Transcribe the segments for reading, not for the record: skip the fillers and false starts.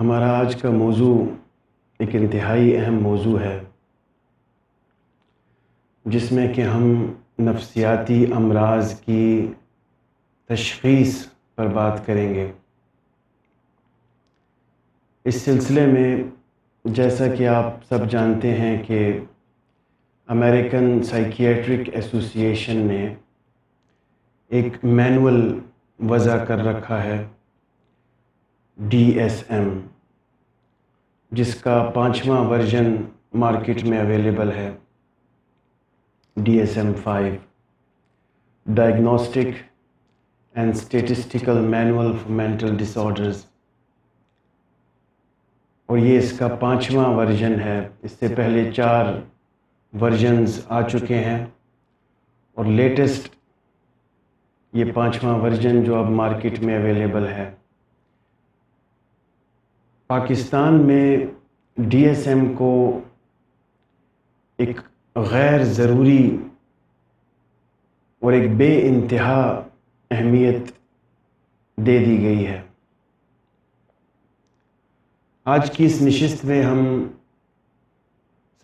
ہمارا آج کا موضوع ایک انتہائی اہم موضوع ہے، جس میں کہ ہم نفسیاتی امراض کی تشخیص پر بات کریں گے۔ اس سلسلے میں جیسا کہ آپ سب جانتے ہیں کہ امریکن سائیکیٹرک ایسوسی ایشن نے ایک مینول وضع کر رکھا ہے، DSM، جس کا 5واں ورژن مارکیٹ میں اویلیبل ہے، DSM-5، diagnostic and statistical manual for mental disorders, اور یہ اس کا 5واں ورژن ہے۔ اس سے پہلے 4 ورژنز آ چکے ہیں، اور لیٹسٹ یہ 5واں ورژن جو اب مارکیٹ میں اویلیبل ہے۔ پاکستان میں DSM کو ایک غیر ضروری اور ایک بے انتہا اہمیت دے دی گئی ہے۔ آج کی اس نشست میں ہم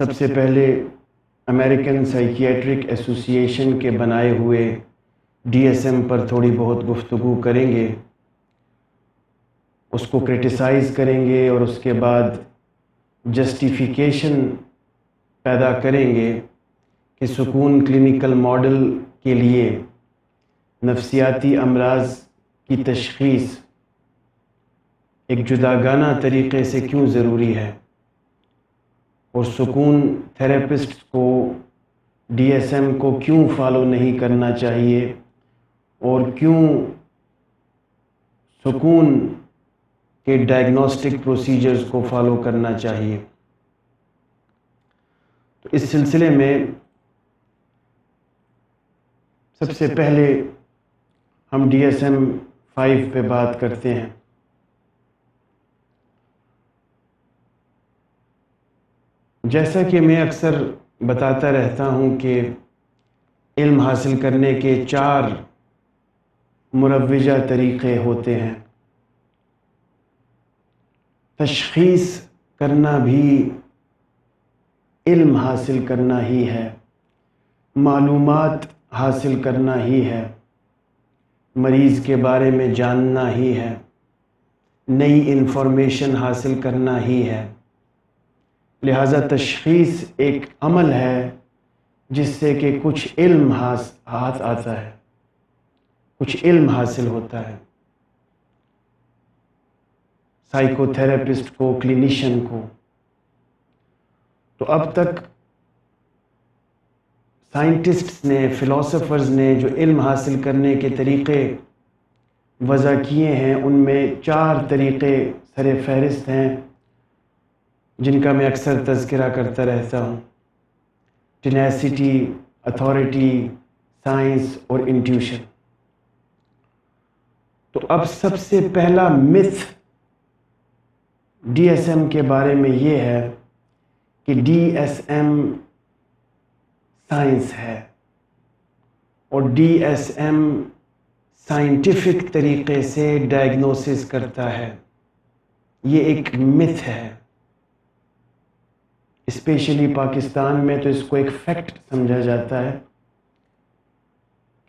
سب سے پہلے امریکن سائیکیٹرک ایسوسی ایشن کے بنائے ہوئے DSM پر تھوڑی بہت گفتگو کریں گے، اس کو کرٹیسائز کریں گے، اور اس کے بعد جسٹیفیکیشن پیدا کریں گے کہ سکون کلینیکل ماڈل کے لیے نفسیاتی امراض کی تشخیص ایک جداگانہ طریقے سے کیوں ضروری ہے، اور سکون تھراپسٹ کو DSM کو کیوں فالو نہیں کرنا چاہیے، اور کیوں سکون کے ڈائگنوسٹک پروسیجرز کو فالو کرنا چاہیے۔ تو اس سلسلے میں سب سے پہلے ہم DSM-5 پہ بات کرتے ہیں۔ جیسا کہ میں اکثر بتاتا رہتا ہوں کہ علم حاصل کرنے کے 4 مروجہ طریقے ہوتے ہیں۔ تشخیص کرنا بھی علم حاصل کرنا ہی ہے، معلومات حاصل کرنا ہی ہے، مریض کے بارے میں جاننا ہی ہے، نئی انفارمیشن حاصل کرنا ہی ہے۔ لہٰذا تشخیص ایک عمل ہے جس سے کہ کچھ علم ہاتھ آتا ہے، کچھ علم حاصل ہوتا ہے، سائیکو تھراپسٹ کو، کلینیشین کو۔ تو اب تک سائنٹسٹس نے، فلاسفرز نے جو علم حاصل کرنے کے طریقے وضع کیے ہیں، ان میں 4 طریقے سر فہرست ہیں، جن کا میں اکثر تذکرہ کرتا رہتا ہوں: ٹینیسٹی، اتھارٹی، سائنس اور انٹیوشن۔ تو اب سب سے پہلا متھ DSM کے بارے میں یہ ہے کہ DSM سائنس ہے، اور DSM سائنٹیفک طریقے سے ڈائگنوسس کرتا ہے۔ یہ ایک متھ ہے، اسپیشلی پاکستان میں تو اس کو ایک فیکٹ سمجھا جاتا ہے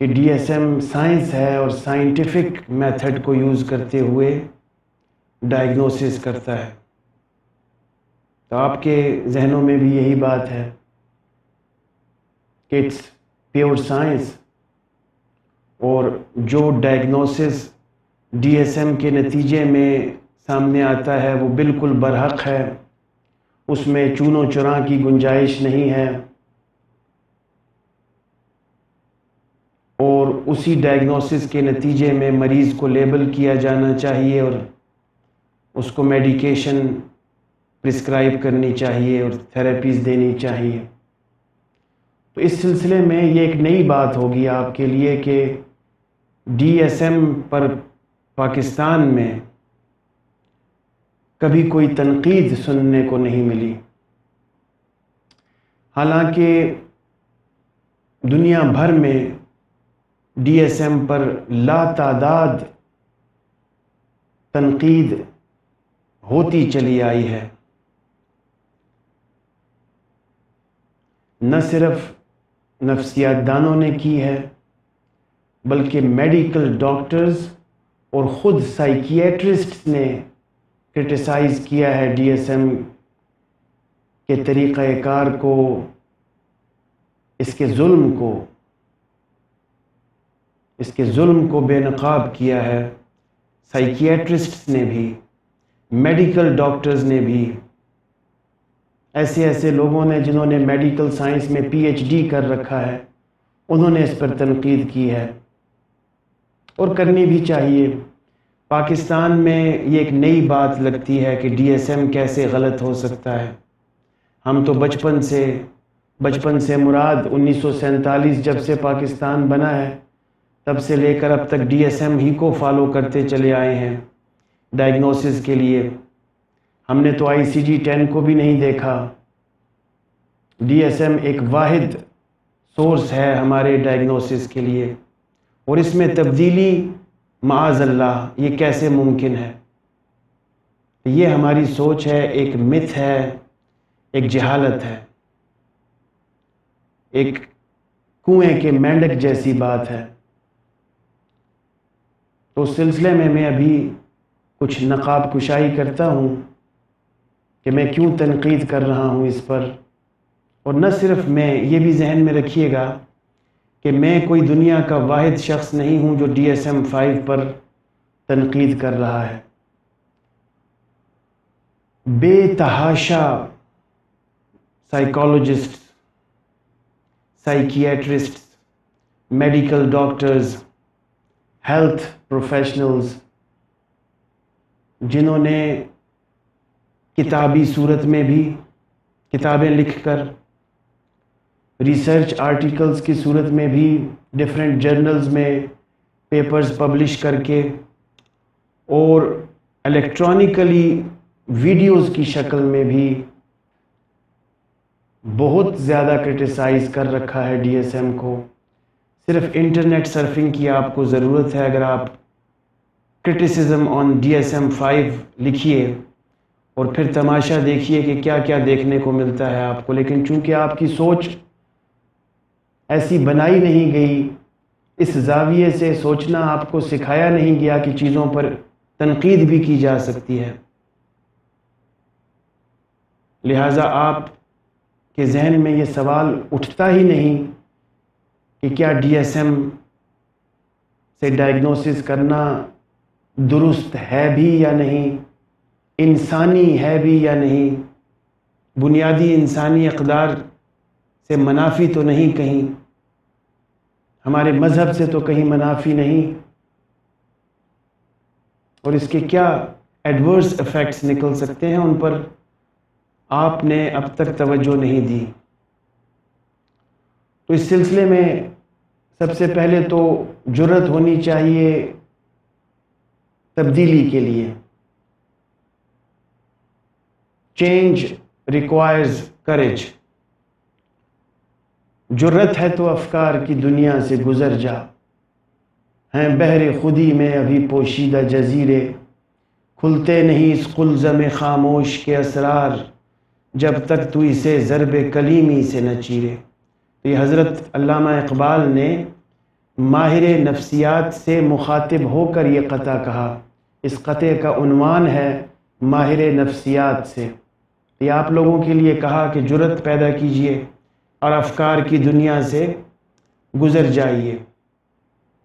کہ DSM سائنس ہے اور سائنٹیفک میتھڈ کو یوز کرتے ہوئے ڈائگنوسس کرتا ہے۔ تو آپ کے ذہنوں میں بھی یہی بات ہے کہ اٹس پیور سائنس، اور جو ڈائگنوسس DSM کے نتیجے میں سامنے آتا ہے وہ بالکل برحق ہے، اس میں چون و چراں کی گنجائش نہیں ہے، اور اسی ڈائگنوسس کے نتیجے میں مریض کو لیبل کیا جانا چاہیے، اور اس کو میڈیکیشن پرسکرائب کرنی چاہیے اور تھراپیز دینی چاہیے۔ تو اس سلسلے میں یہ ایک نئی بات ہوگی آپ کے لیے کہ DSM پر پاکستان میں کبھی کوئی تنقید سننے کو نہیں ملی، حالانکہ دنیا بھر میں DSM پر لاتعداد تنقید ہوتی چلی آئی ہے۔ نہ صرف نفسیات دانوں نے کی ہے بلکہ میڈیکل ڈاکٹرز اور خود سائیکیٹرسٹ نے کرٹیسائز کیا ہے ڈی ایس ایم کے طریقہ کار کو، اس کے ظلم کو بے نقاب کیا ہے۔ سائیکیٹرسٹ نے بھی، میڈیکل ڈاکٹرز نے بھی، ایسے لوگوں نے جنہوں نے میڈیکل سائنس میں پی ایچ ڈی کر رکھا ہے، انہوں نے اس پر تنقید کی ہے، اور کرنی بھی چاہیے۔ پاکستان میں یہ ایک نئی بات لگتی ہے کہ ڈی ایس ایم کیسے غلط ہو سکتا ہے۔ ہم تو بچپن سے مراد 1947 جب سے پاکستان بنا ہے تب سے لے کر اب تک ڈی ایس ایم ہی کو فالو کرتے چلے آئے ہیں ڈائگنوسس کے لیے۔ ہم نے تو ICD-10 کو بھی نہیں دیکھا۔ ڈی ایس ایم ایک واحد سورس ہے ہمارے ڈائگنوسس کے لیے، اور اس میں تبدیلی معاذ اللہ یہ کیسے ممکن ہے؟ یہ ہماری سوچ ہے، ایک متھ ہے، ایک جہالت ہے، ایک کنویں کے مینڈک جیسی بات ہے۔ تو اس سلسلے میں میں ابھی کچھ نقاب کشائی کرتا ہوں کہ میں کیوں تنقید کر رہا ہوں اس پر، اور نہ صرف میں، یہ بھی ذہن میں رکھیے گا کہ میں کوئی دنیا کا واحد شخص نہیں ہوں جو DSM-5 پر تنقید کر رہا ہے۔ بے تحاشا psychologist, psychiatrist, medical doctors, health professionals, جنہوں نے کتابی صورت میں بھی کتابیں لکھ کر، ریسرچ آرٹیکلز کی صورت میں بھی ڈیفرنٹ جرنلز میں پیپرز پبلش کر کے، اور الیکٹرانکلی ویڈیوز کی شکل میں بھی بہت زیادہ کرٹیسائز کر رکھا ہے ڈی ایس ایم کو۔ صرف انٹرنیٹ سرفنگ کی آپ کو ضرورت ہے، اگر آپ کرٹیسزم آن DSM-5 لکھیے اور پھر تماشا دیکھیے کہ کیا کیا دیکھنے کو ملتا ہے آپ کو۔ لیکن چونکہ آپ کی سوچ ایسی بنائی نہیں گئی، اس زاویے سے سوچنا آپ کو سکھایا نہیں گیا کہ چیزوں پر تنقید بھی کی جا سکتی ہے، لہٰذا آپ کے ذہن میں یہ سوال اٹھتا ہی نہیں کہ کیا DSM سے ڈائگنوسس کرنا درست ہے بھی یا نہیں، انسانی ہے بھی یا نہیں، بنیادی انسانی اقدار سے منافی تو نہیں کہیں، ہمارے مذہب سے تو کہیں منافی نہیں، اور اس کے کیا ایڈورس ایفیکٹس نکل سکتے ہیں، ان پر آپ نے اب تک توجہ نہیں دی۔ تو اس سلسلے میں سب سے پہلے تو جرأت ہونی چاہیے تبدیلی کے لیے۔ Change requires courage. جرأت ہے تو افکار کی دنیا سے گزر جا، ہیں بحر خودی میں ابھی پوشیدہ جزیرے، کھلتے نہیں اس قلزم خاموش کے اسرار، جب تک تو اسے ضرب کلیمی سے نہ چیرے۔ تو یہ حضرت علامہ اقبال نے ماہر نفسیات سے مخاطب ہو کر یہ قطعہ کہا۔ اس قطعے کا عنوان ہے ماہر نفسیات سے۔ یہ آپ لوگوں کے لیے کہا کہ جرأت پیدا کیجئے اور افکار کی دنیا سے گزر جائیے۔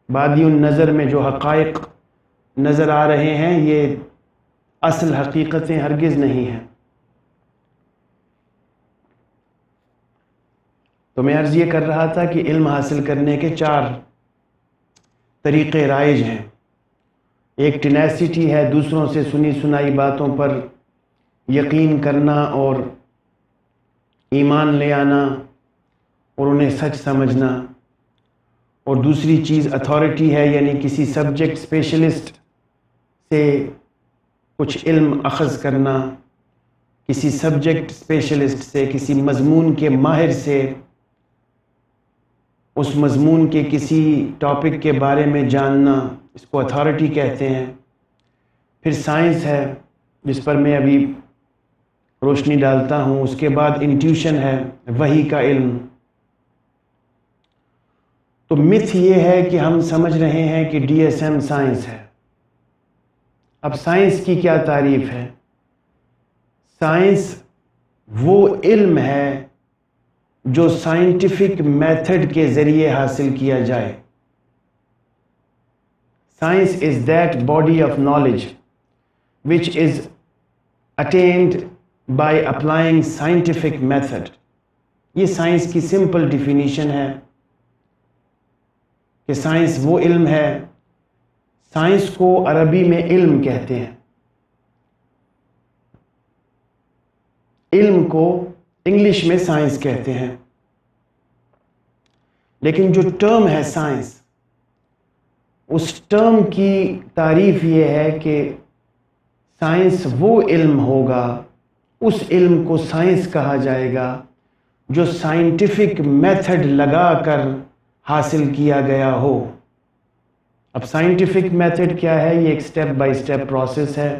بادی النظر میں جو حقائق نظر آ رہے ہیں یہ اصل حقیقتیں ہرگز نہیں ہیں۔ تو میں عرض یہ کر رہا تھا کہ علم حاصل کرنے کے 4 طریقے رائج ہیں۔ ایک ٹینیسٹی ہے، دوسروں سے سنی سنائی باتوں پر یقین کرنا اور ایمان لے آنا اور انہیں سچ سمجھنا، اور دوسری چیز اتھارٹی ہے، یعنی کسی سبجیکٹ اسپیشلسٹ سے کچھ علم اخذ کرنا، کسی سبجیکٹ اسپیشلسٹ سے، کسی مضمون کے ماہر سے اس مضمون کے کسی ٹاپک کے بارے میں جاننا، اس کو اتھارٹی کہتے ہیں۔ پھر سائنس ہے، جس پر میں ابھی روشنی ڈالتا ہوں. اس کے بعد انٹیوشن ہے، وحی کا علم. تو متھ یہ ہے کہ ہم سمجھ رہے ہیں کہ ڈی ایس ایم سائنس ہے. اب سائنس کی کیا تعریف ہے؟ سائنس وہ علم ہے جو سائنٹیفک میتھڈ کے ذریعے حاصل کیا جائے. Science is that body of knowledge which is attained by applying scientific method. یہ سائنس کی سمپل ڈیفینیشن ہے کہ سائنس وہ علم ہے. سائنس کو عربی میں علم کہتے ہیں، علم کو انگلش میں سائنس کہتے ہیں. لیکن جو ٹرم ہے سائنس، اس ٹرم کی تعریف یہ ہے کہ سائنس وہ علم ہوگا، اس علم کو سائنس کہا جائے گا جو سائنٹیفک میتھڈ لگا کر حاصل کیا گیا ہو. اب سائنٹیفک میتھڈ کیا ہے؟ یہ ایک سٹیپ بائی سٹیپ پروسیس ہے.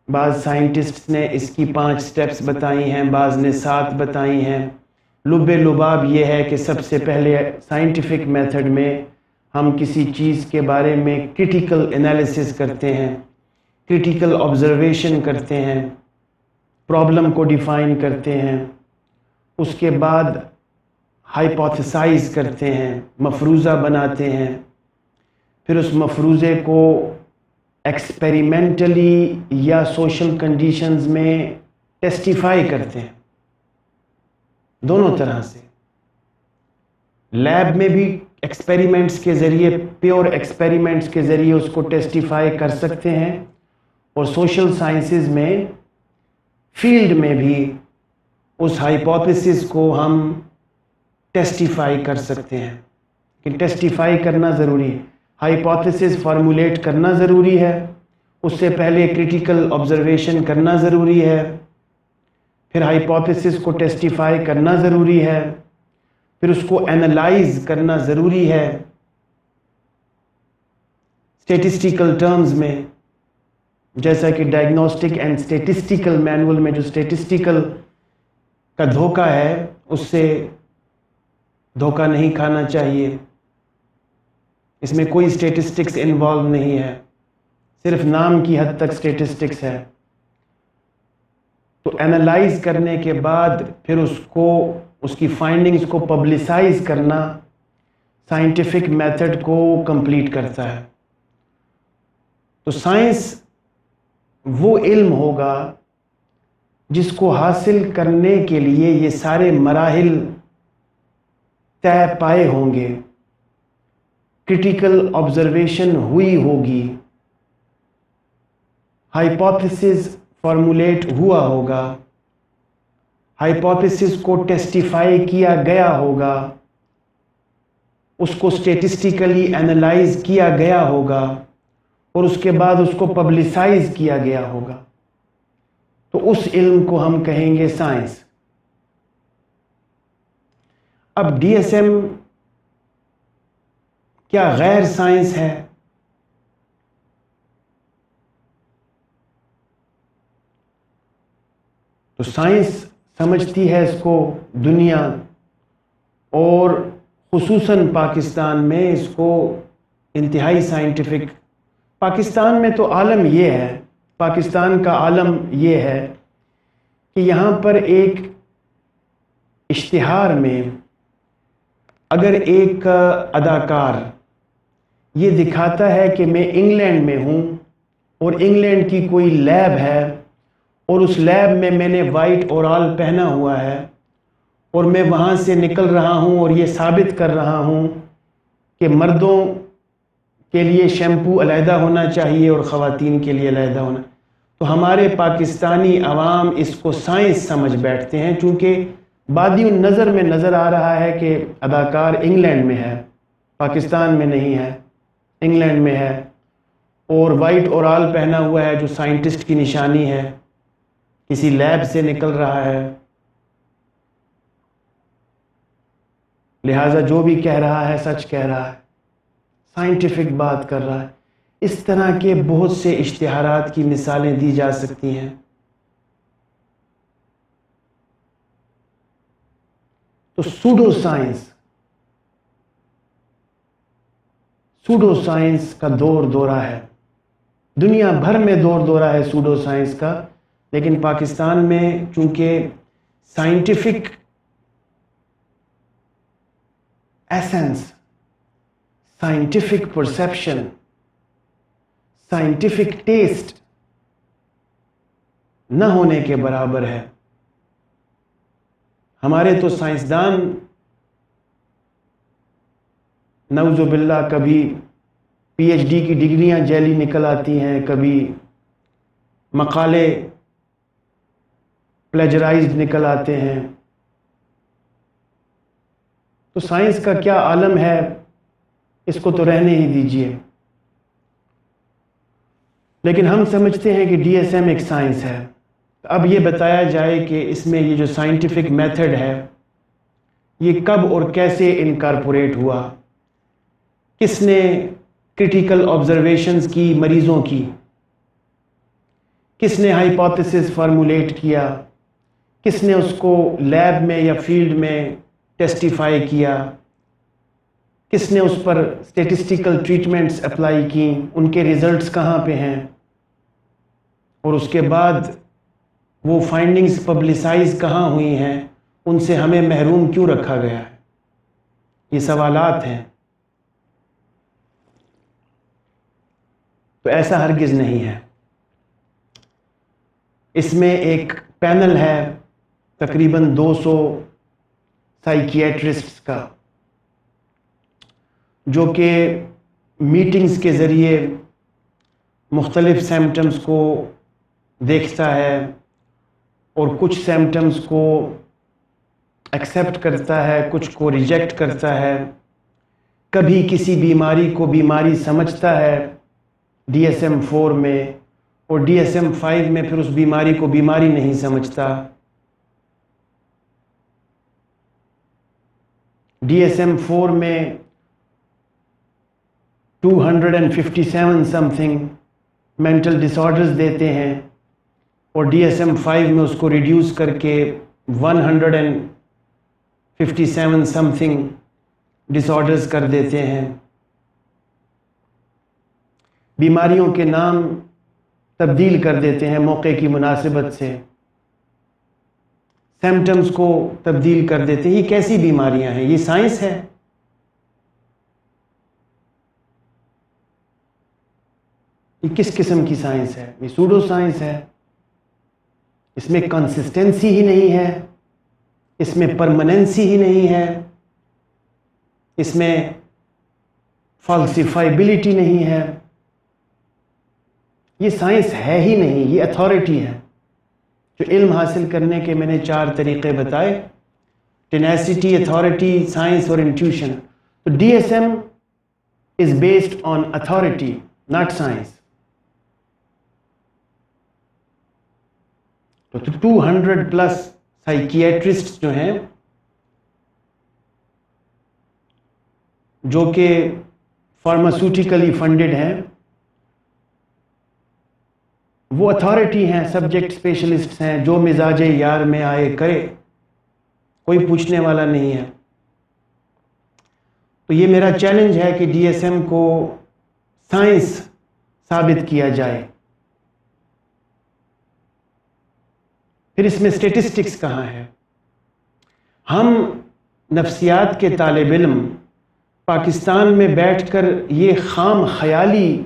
بعض سائنٹسٹس نے اس کی 5 سٹیپس بتائی ہیں، بعض نے 7 بتائی ہیں. لب لباب یہ ہے کہ سب سے پہلے سائنٹیفک میتھڈ میں ہم کسی چیز کے بارے میں کرٹیکل انالیسس کرتے ہیں، کرٹیکل آبزرویشن کرتے ہیں، پرابلم کو ڈیفائن کرتے ہیں. اس کے بعد ہائپوتھیسائز کرتے ہیں، مفروضہ بناتے ہیں. پھر اس مفروضے کو ایکسپیریمنٹلی یا سوشل کنڈیشنز میں ٹیسٹیفائی کرتے ہیں. دونوں طرح سے، لیب میں بھی ایکسپیریمنٹس کے ذریعے، پیور ایکسپیریمنٹس کے ذریعے اس کو ٹیسٹیفائی کر سکتے ہیں، اور سوشل سائنسز میں فیلڈ میں بھی اس ہائپوتھیسس کو ہم ٹیسٹیفائی کر سکتے ہیں. کہ ٹیسٹیفائی کرنا ضروری ہے، ہائپوتھیسس فارمولیٹ کرنا ضروری ہے، اس سے پہلے کرٹیکل آبزرویشن کرنا ضروری ہے، پھر ہائپوتھیسس کو ٹیسٹیفائی کرنا ضروری ہے، پھر اس کو اینالائز کرنا ضروری ہے. اسٹیٹسٹیکل ٹرمز میں، جیسا کہ ڈائگنوسٹک اینڈ اسٹیٹسٹیکل مینول میں جو اسٹیٹسٹیکل کا دھوکہ ہے، اس سے دھوکہ نہیں کھانا چاہیے. اس میں کوئی اسٹیٹسٹکس انوالو نہیں ہے، صرف نام کی حد تک اسٹیٹسٹکس ہے. تو اینالائز کرنے کے بعد پھر اس کی فائنڈنگز کو پبلسائز کرنا سائنٹیفک میتھڈ کو کمپلیٹ کرتا ہے. تو سائنس وہ علم ہوگا جس کو حاصل کرنے کے لیے یہ سارے مراحل طے پائے ہوں گے، کرٹیکل آبزرویشن ہوئی ہوگی، ہائپوتھیسس فارمولیٹ ہوا ہوگا، ہائپوتھیسس کو ٹیسٹیفائی کیا گیا ہوگا، اس کو اسٹیٹسٹیکلی اینالائز کیا گیا ہوگا، اور اس کے بعد اس کو پبلسائز کیا گیا ہوگا. تو اس علم کو ہم کہیں گے سائنس. اب ڈی ایس ایم کیا غیر سائنس ہے؟ تو سائنس سمجھتی ہے اس کو دنیا، اور خصوصاً پاکستان میں اس کو انتہائی سائنٹیفک. پاکستان میں تو عالم یہ ہے، پاکستان کا عالم یہ ہے کہ یہاں پر ایک اشتہار میں اگر ایک اداکار یہ دکھاتا ہے کہ میں انگلینڈ میں ہوں اور انگلینڈ کی کوئی لیب ہے، اور اس لیب میں نے وائٹ اورال پہنا ہوا ہے، اور میں وہاں سے نکل رہا ہوں اور یہ ثابت کر رہا ہوں کہ مردوں کے لیے شیمپو علیحدہ ہونا چاہیے اور خواتین کے لیے علیحدہ ہونا، تو ہمارے پاکستانی عوام اس کو سائنس سمجھ بیٹھتے ہیں. چونکہ بادی النظر میں نظر آ رہا ہے کہ اداکار انگلینڈ میں ہے، پاکستان میں نہیں ہے، انگلینڈ میں ہے، اور وائٹ اورال پہنا ہوا ہے جو سائنٹسٹ کی نشانی ہے، کسی لیب سے نکل رہا ہے. لہٰذا جو بھی کہہ رہا ہے سچ کہہ رہا ہے، سائنٹیفک بات کر رہا ہے. اس طرح کے بہت سے اشتہارات کی مثالیں دی جا سکتی ہیں. تو سوڈو سائنس کا دورہ ہے. دنیا بھر میں دورہ ہے سوڈو سائنس کا، لیکن پاکستان میں چونکہ scientific essence, scientific perception, scientific test نہ ہونے کے برابر ہے. ہمارے تو سائنسدان نعوذ باللہ کبھی پی ایچ ڈی کی ڈگریاں جعلی نکل آتی ہیں، کبھی مقالے پلیجرائزڈ نکل آتے ہیں. تو سائنس کا کیا عالم ہے، اس کو تو رہنے ہی دیجئے. لیکن ہم سمجھتے ہیں کہ ڈی ایس ایم ایک سائنس ہے. اب یہ بتایا جائے کہ اس میں یہ جو سائنٹیفک میتھڈ ہے یہ کب اور کیسے انکارپوریٹ ہوا، کس نے کرٹیکل آبزرویشنز کی مریضوں کی، کس نے ہائپوتھیسس فارمولیٹ کیا، کس نے اس کو لیب میں یا فیلڈ میں ٹیسٹیفائی کیا، کس نے اس پر اسٹیٹسٹیکل ٹریٹمنٹس اپلائی کی، ان کے ریزلٹس کہاں پہ ہیں، اور اس کے بعد وہ فائنڈنگز پبلسائز کہاں ہوئی ہیں، ان سے ہمیں محروم کیوں رکھا گیا ہے. یہ سوالات ہیں. تو ایسا ہرگز نہیں ہے. اس میں ایک پینل ہے تقریباً 200 سائیکیٹرسٹس کا، جو کہ میٹنگز کے ذریعے مختلف سمپٹمز کو دیکھتا ہے اور کچھ سمپٹمز کو ایکسیپٹ کرتا ہے، کچھ کو ریجیکٹ کرتا ہے. کبھی کسی بیماری کو بیماری سمجھتا ہے ڈی ایس ایم 4 میں، اور ڈی ایس ایم 5 میں پھر اس بیماری کو بیماری نہیں سمجھتا. ڈی ایس ایم 4 میں 257 سم تھنگ مینٹل ڈس آرڈرز دیتے ہیں، اور ڈی ایس ایم 5 میں اس کو ریڈیوس کر کے 157 سم تھنگ ڈس آرڈرز کر دیتے ہیں. بیماریوں کے نام تبدیل کر دیتے ہیں موقع کی مناسبت سے، سمپٹمز کو تبدیل کر دیتے ہیں. یہ کیسی بیماریاں ہیں؟ یہ سائنس ہے؟ یہ کس قسم کی سائنس ہے؟ یہ سوڈو سائنس ہے. اس میں کنسسٹنسی ہی نہیں ہے، اس میں پرماننسی ہی نہیں ہے، اس میں فالسیفائبلٹی نہیں ہے. یہ سائنس ہے ہی نہیں، یہ اتھارٹی ہے. جو علم حاصل کرنے کے میں نے 4 طریقے بتائے، ٹینیسٹی، اتھارٹی، سائنس اور انٹیوشن. تو D S M is based on authority not science. تو 200 پلس سائیکیٹرسٹ جو ہیں، جو کہ فارماسیوٹیکلی فنڈڈ ہیں، وہ اتھارٹی ہیں، سبجیکٹ اسپیشلسٹ ہیں. جو مزاج یار میں آئے کرے، کوئی پوچھنے والا نہیں ہے. تو یہ میرا چیلنج ہے کہ ڈی ایس ایم کو سائنس ثابت کیا جائے. پھر اس میں اسٹیٹسٹکس کہاں ہے؟ ہم نفسیات کے طالب علم پاکستان میں بیٹھ کر یہ خام خیالی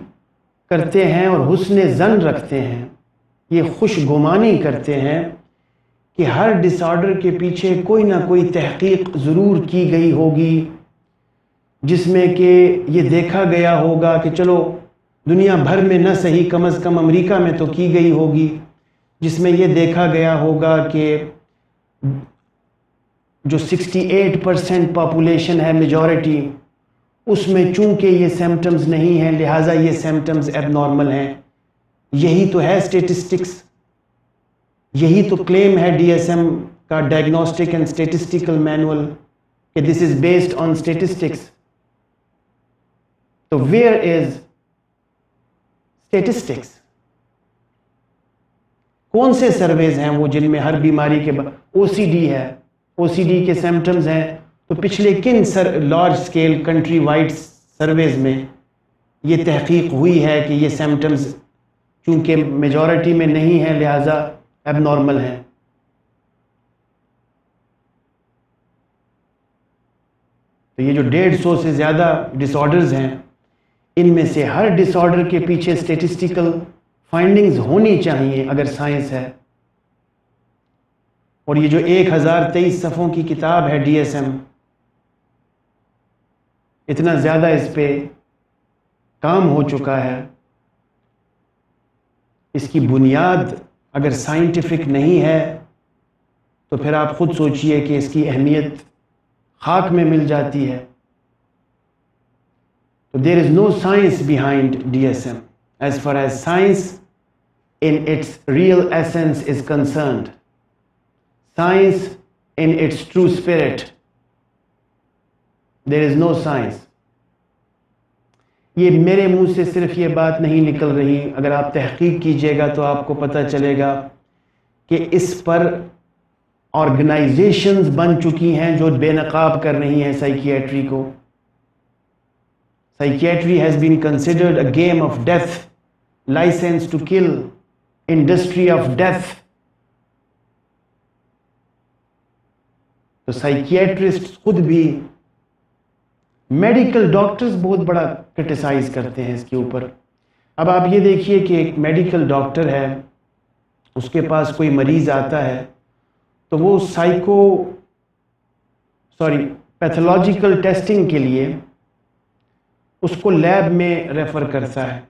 کرتے ہیں اور حسن ظن رکھتے ہیں، یہ خوش گمانی کرتے ہیں کہ ہر ڈس آرڈر کے پیچھے کوئی نہ کوئی تحقیق ضرور کی گئی ہوگی، جس میں کہ یہ دیکھا گیا ہوگا کہ چلو دنیا بھر میں نہ صحیح کم از کم امریکہ میں تو کی گئی ہوگی، جس میں یہ دیکھا گیا ہوگا کہ جو 68% پاپولیشن ہے میجورٹی، اس میں چونکہ یہ سمپٹمز نہیں ہیں لہٰذا یہ سمپٹمز ایب نارمل ہیں. یہی تو ہے اسٹیٹسٹکس، یہی تو کلیم ہے ڈی ایس ایم کا ڈائگنوسٹک اینڈ اسٹیٹسٹیکل مینول کہ دس از بیسڈ آن اسٹیٹسٹکس. تو ویئر از اسٹیٹسٹکس. کون سے سرویز ہیں وہ جن میں ہر بیماری کے او سی ڈی ہے, او سی ڈی کے سمپٹمز ہیں, تو پچھلے کن large scale countrywide surveys میں یہ تحقیق ہوئی ہے کہ یہ سمپٹمز چونکہ میجورٹی میں نہیں ہیں لہٰذا ایب نارمل ہیں. تو یہ جو 150 سے زیادہ ڈس آرڈرز ہیں, ان میں سے ہر ڈس آرڈر کے پیچھے اسٹیٹسٹیکل فائنڈنگز ہونی چاہیے اگر سائنس ہے. اور یہ جو 1023 صفحوں کی کتاب ہے DSM, اتنا زیادہ اس پہ کام ہو چکا ہے, اس کی بنیاد اگر سائنٹیفک نہیں ہے تو پھر آپ خود سوچئے کہ اس کی اہمیت خاک میں مل جاتی ہے. So there is no science behind DSM as far as science in its real essence is concerned. Science in its true spirit. There is no science. یہ میرے منہ سے صرف یہ بات نہیں نکل رہی, اگر آپ تحقیق کیجئے گا تو آپ کو پتہ چلے گا کہ اس پر آرگنائزیشنز بن چکی ہیں جو بے نقاب کر رہی ہیں سائیکیٹری کو. Psychiatry has been considered a game of death, license to kill, industry of death. تو سائیکیٹرسٹ خود بھی, میڈیکل ڈاکٹرز بہت بڑا کرٹیسائز کرتے ہیں اس کے اوپر. اب آپ یہ دیکھیے کہ ایک میڈیکل ڈاکٹر ہے, اس کے پاس کوئی مریض آتا ہے تو وہ پیتھولوجیکل ٹیسٹنگ کے لیے اس کو لیب میں ریفر کرتا ہے,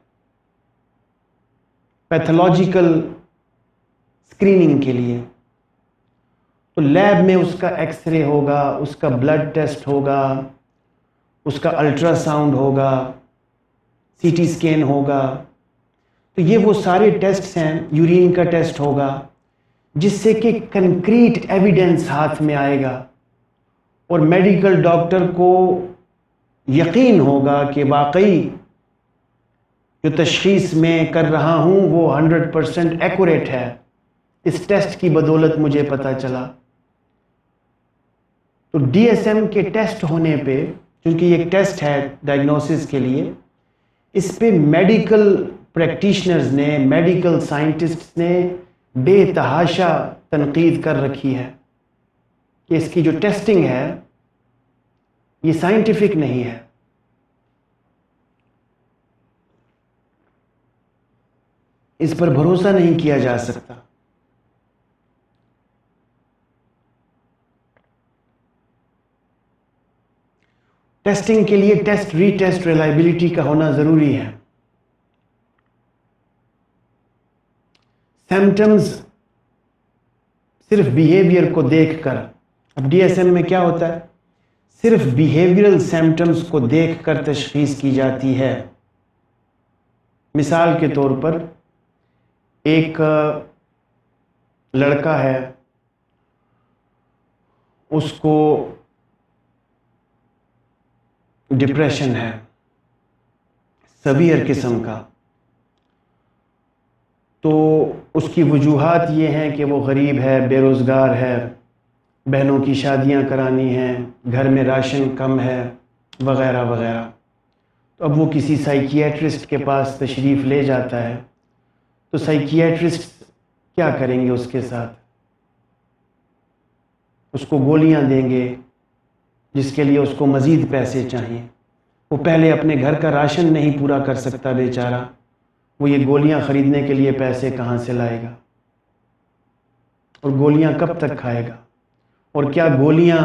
پیتھولوجیکل اسکریننگ کے لیے. تو لیب میں اس کا ایکس رے ہوگا, اس کا بلڈ ٹیسٹ ہوگا, اس کا الٹرا ساؤنڈ ہوگا, سی ٹی اسکین ہوگا. تو یہ وہ سارے ٹیسٹس ہیں, یورین کا ٹیسٹ ہوگا, جس سے کہ کنکریٹ ایویڈنس ہاتھ میں آئے گا اور میڈیکل ڈاکٹر کو یقین ہوگا کہ واقعی جو تشخیص میں کر رہا ہوں وہ 100% ایکوریٹ ہے, اس ٹیسٹ کی بدولت مجھے پتہ چلا. تو DSM کے ٹیسٹ ہونے پہ, چونکہ یہ ایک ٹیسٹ ہے ڈائگنوسس کے لیے, اس پہ میڈیکل پریکٹیشنرز نے, میڈیکل سائنٹسٹس نے بے تحاشا تنقید کر رکھی ہے کہ اس کی جو ٹیسٹنگ ہے یہ سائنٹیفک نہیں ہے. اس پر بھروسہ نہیں کیا جا سکتا. ٹیسٹنگ کے لیے ٹیسٹ ری ٹیسٹ ریلائبلٹی کا ہونا ضروری ہے. سمپٹمز صرف بیہیویئر کو دیکھ کر, اب DSM میں کیا ہوتا ہے, صرف بیہیویئرل سمپٹمز کو دیکھ کر تشخیص کی جاتی ہے. مثال کے طور پر ایک لڑکا ہے, اس کو ڈپریشن ہے سیویئر قسم کا, تو اس کی وجوہات یہ ہیں کہ وہ غریب ہے, بے روزگار ہے, بہنوں کی شادیاں کرانی ہیں, گھر میں راشن کم ہے, وغیرہ وغیرہ. تو اب وہ کسی سائیکیٹرسٹ کے پاس تشریف لے جاتا ہے, تو سائیکیٹرسٹ کیا کریں گے اس کے ساتھ؟ اس کو گولیاں دیں گے جس کے لیے اس کو مزید پیسے چاہیے. وہ پہلے اپنے گھر کا راشن نہیں پورا کر سکتا بیچارہ, وہ یہ گولیاں خریدنے کے لیے پیسے کہاں سے لائے گا؟ اور گولیاں کب تک کھائے گا؟ اور کیا گولیاں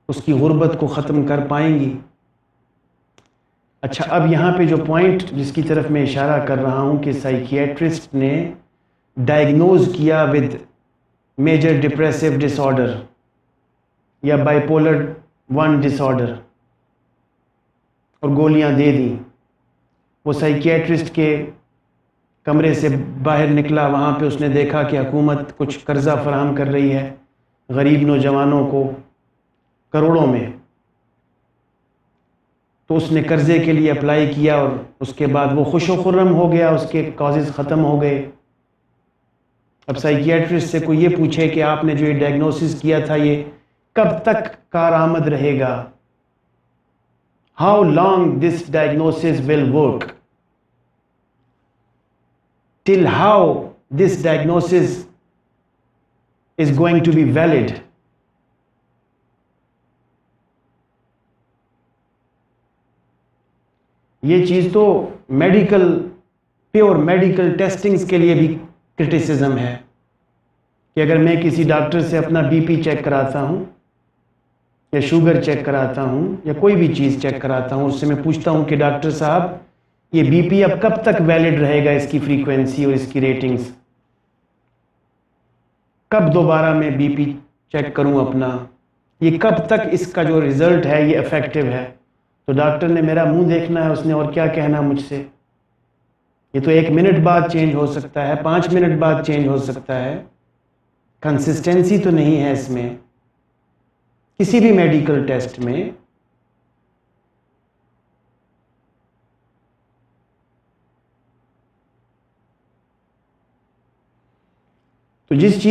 اس کی غربت کو ختم کر پائیں گی؟ اچھا, اب یہاں پہ جو پوائنٹ جس کی طرف میں اشارہ کر رہا ہوں کہ سائیکیٹرسٹ نے ڈائگنوز کیا with major depressive disorder یا بائیپولر 1 ڈس آرڈر اور گولیاں دے دیں. وہ سائیکیٹرسٹ کے کمرے سے باہر نکلا, وہاں پہ اس نے دیکھا کہ حکومت کچھ قرضہ فراہم کر رہی ہے غریب نوجوانوں کو کروڑوں میں. تو اس نے قرضے کے لیے اپلائی کیا اور اس کے بعد وہ خوش و خرم ہو گیا، اس کے کازز ختم ہو گئے۔ اب سائیکیٹرسٹ سے کوئی یہ پوچھے کہ آپ نے جو یہ ڈائگنوسس کیا تھا یہ کب تک کارآمد رہے گا؟ How long this diagnosis will work? till how this diagnosis is going to be valid. یہ چیز تو پیور میڈیکل ٹیسٹنگز کے لیے بھی کرٹیسزم ہے کہ اگر میں کسی ڈاکٹر سے اپنا بی پی چیک کراتا ہوں یا شوگر چیک کراتا ہوں یا کوئی بھی چیز چیک کراتا ہوں، اس سے میں پوچھتا ہوں کہ ڈاکٹر صاحب یہ بی پی اب کب تک ویلڈ رہے گا، اس کی فریکوینسی اور اس کی ریٹنگز، کب دوبارہ میں بی پی چیک کروں اپنا، یہ کب تک اس کا جو ریزلٹ ہے یہ افیکٹو ہے؟ تو ڈاکٹر نے میرا منہ دیکھنا ہے، اس نے اور کیا کہنا مجھ سے؟ یہ تو 1 منٹ بعد چینج ہو سکتا ہے، 5 منٹ بعد چینج ہو سکتا ہے، کنسسٹنسی تو نہیں ہے اس میں کسی بھی میڈیکل ٹیسٹ میں۔ تو جس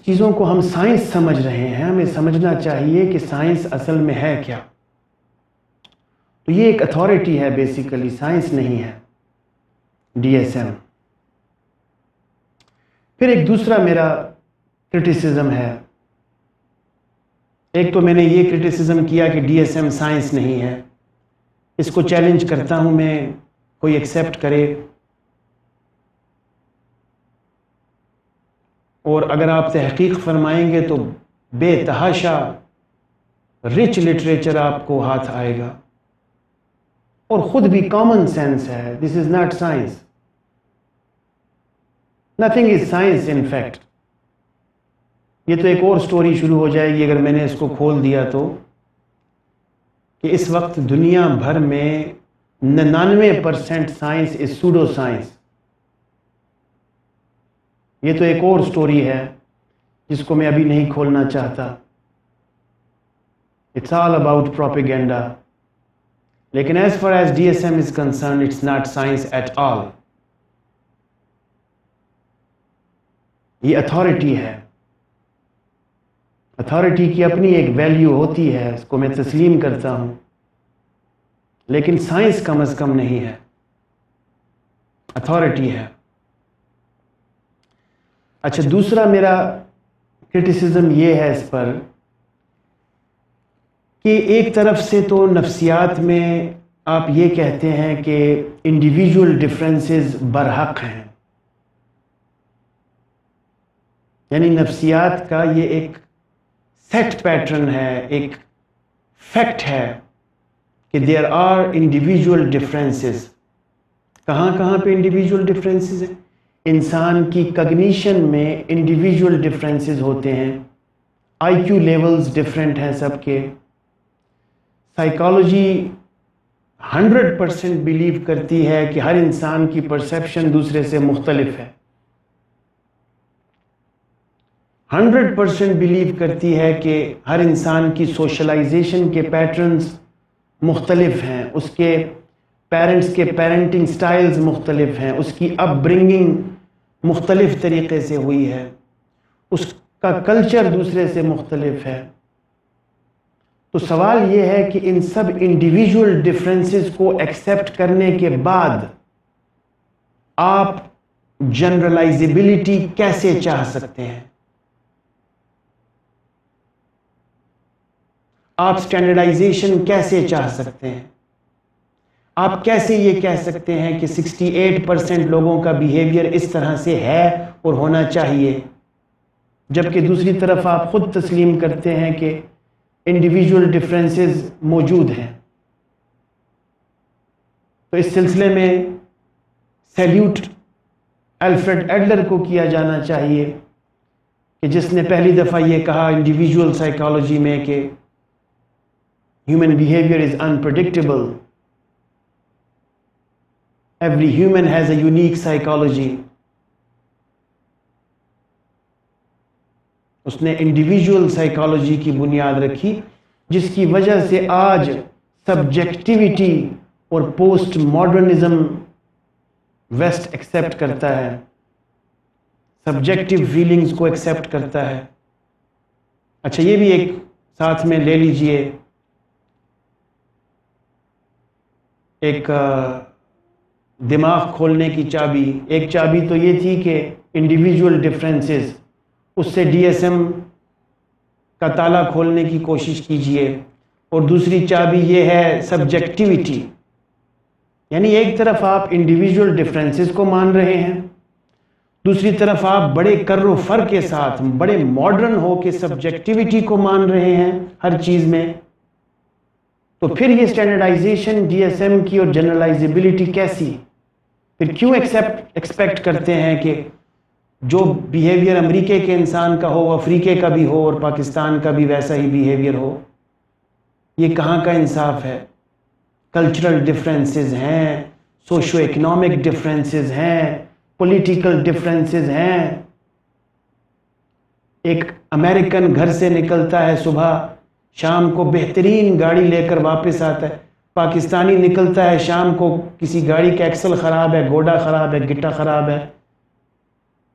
چیزوں کو ہم سائنس سمجھ رہے ہیں، ہمیں سمجھنا چاہیے کہ سائنس اصل میں ہے کیا۔ تو یہ ایک اتھارٹی ہے، بیسیکلی سائنس نہیں ہے، ڈی ایس ایم۔ پھر ایک دوسرا میرا کرٹیسزم ہے، ایک تو میں نے یہ کرٹیسزم کیا کہ ڈی ایس ایم سائنس نہیں ہے، اس کو چیلنج کرتا ہوں میں، کوئی ایکسیپٹ کرے، اور اگر آپ تحقیق فرمائیں گے تو بے تحاشا رچ لٹریچر آپ کو ہاتھ آئے گا، اور خود بھی کامن سینس ہے، this is not science, nothing is science in fact. یہ تو ایک اور سٹوری شروع ہو جائے گی اگر میں نے اس کو کھول دیا تو، کہ اس وقت دنیا بھر میں 99% سائنس از سوڈو سائنس۔ یہ تو ایک اور سٹوری ہے جس کو میں ابھی نہیں کھولنا چاہتا، اٹس آل اباؤٹ پروپیگنڈا، لیکن as far as D S M is concerned it's not science at all. یہ اتھارٹی ہے، اتھارٹی کی اپنی ایک ویلیو ہوتی ہے، اس کو میں تسلیم کرتا ہوں، لیکن سائنس کم از کم نہیں ہے، اتھارٹی ہے۔ اچھا، دوسرا میرا کرٹیسزم یہ ہے اس پر کہ ایک طرف سے تو نفسیات میں آپ یہ کہتے ہیں کہ انڈیویجول ڈفرینسز برحق ہیں، یعنی نفسیات کا یہ ایک سیٹ پیٹرن ہے، ایک فیکٹ ہے کہ دیر آر انڈیویجول ڈفرینسز۔ کہاں کہاں پہ انڈیویجول ڈفرینسز ہیں؟ انسان کی کگنیشن میں انڈیویجول ڈفرینسز ہوتے ہیں، آئی کیو لیولز ڈفرینٹ ہیں سب کے۔ سائیکالوجی 100% بلیو کرتی ہے کہ ہر انسان کی پرسیپشن دوسرے سے مختلف ہے، 100% بلیو کرتی ہے کہ ہر انسان کی سوشلائزیشن کے پیٹرنز مختلف ہیں، اس کے پیرنٹس کے پیرنٹنگ سٹائلز مختلف ہیں، اس کی اپ برنگنگ مختلف طریقے سے ہوئی ہے، اس کا کلچر دوسرے سے مختلف ہے۔ تو سوال یہ ہے کہ ان سب انڈیویجول ڈفرینسز کو ایکسیپٹ کرنے کے بعد آپ جنرلائزیبلٹی کیسے چاہ سکتے ہیں؟ آپ اسٹینڈرڈائزیشن کیسے چاہ سکتے ہیں؟ آپ کیسے یہ کہہ سکتے ہیں کہ 68% لوگوں کا بیہیویئر اس طرح سے ہے اور ہونا چاہیے، جبکہ دوسری طرف آپ خود تسلیم کرتے ہیں کہ انڈیویجول ڈفرینسز موجود ہیں؟ تو اس سلسلے میں سیلیوٹ الفریڈ ایڈلر کو کیا جانا چاہیے کہ جس نے پہلی دفعہ یہ کہا انڈیویجول سائیکالوجی میں کہ human behaviour is unpredictable. Every human has a unique psychology. اس نے انڈیویجول سائیکالوجی کی بنیاد رکھی، جس کی وجہ سے آج سبجیکٹیوٹی اور پوسٹ ماڈرنزم ویسٹ ایکسیپٹ کرتا ہے، سبجیکٹیو فیلنگز کو ایکسیپٹ کرتا ہے۔ اچھا یہ بھی ایک ساتھ میں لے لیجئے، ایک دماغ کھولنے کی چابی۔ ایک چابی تو یہ تھی کہ انڈیویجول ڈفرینسز، اس سے ڈی ایس ایم کا تالا کھولنے کی کوشش کیجئے، اور دوسری چابی یہ ہے سبجیکٹیوٹی، یعنی ایک طرف آپ انڈیویجول ڈفرینسز کو مان رہے ہیں، دوسری طرف آپ بڑے کر و فر کے ساتھ بڑے ماڈرن ہو کے سبجیکٹیوٹی کو مان رہے ہیں ہر چیز میں۔ تو پھر یہ اسٹینڈرڈائزیشن ڈی ایس ایم کی اور جنرلائزیبلٹی کیسی؟ پھر کیوں ایکسپیکٹ کرتے ہیں کہ جو بیہیویئر امریکہ کے انسان کا ہو وہ افریقے کا بھی ہو اور پاکستان کا بھی ویسا ہی بیہیویئر ہو؟ یہ کہاں کا انصاف ہے؟ کلچرل ڈفرینسز ہیں، سوشو اکنامک ڈفرینسز ہیں، پولیٹیکل ڈفرینسز ہیں۔ ایک امریکن گھر سے نکلتا ہے صبح، شام کو بہترین گاڑی لے کر واپس آتا ہے، پاکستانی نکلتا ہے شام کو کسی گاڑی کا ایکسل خراب ہے، گوڈا خراب ہے، گٹا خراب ہے۔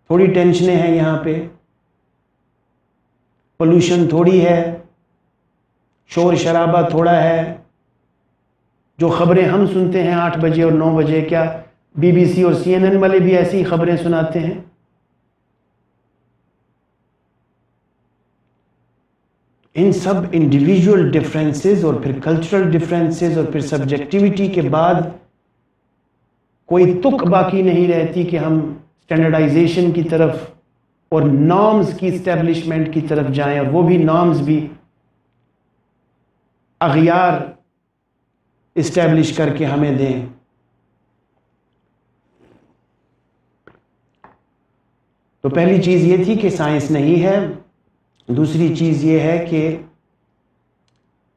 تھوڑی ٹینشنیں ہیں یہاں پہ، پولوشن تھوڑی ہے، شور شرابہ تھوڑا ہے۔ جو خبریں ہم سنتے ہیں 8 بجے اور 9 بجے، کیا بی بی سی اور سی این این والے بھی ایسی خبریں سناتے ہیں؟ ان سب انڈیویجول ڈفرینسز اور پھر کلچرل ڈفرینسز اور پھر سبجیکٹیوٹی کے بعد کوئی تک باقی نہیں رہتی کہ ہم اسٹینڈرڈائزیشن کی طرف اور نارمز کی اسٹیبلشمنٹ کی طرف جائیں، اور وہ بھی نارمز بھی اغیار اسٹیبلش کر کے ہمیں دیں۔ تو پہلی چیز یہ تھی کہ سائنس نہیں ہے، دوسری چیز یہ ہے کہ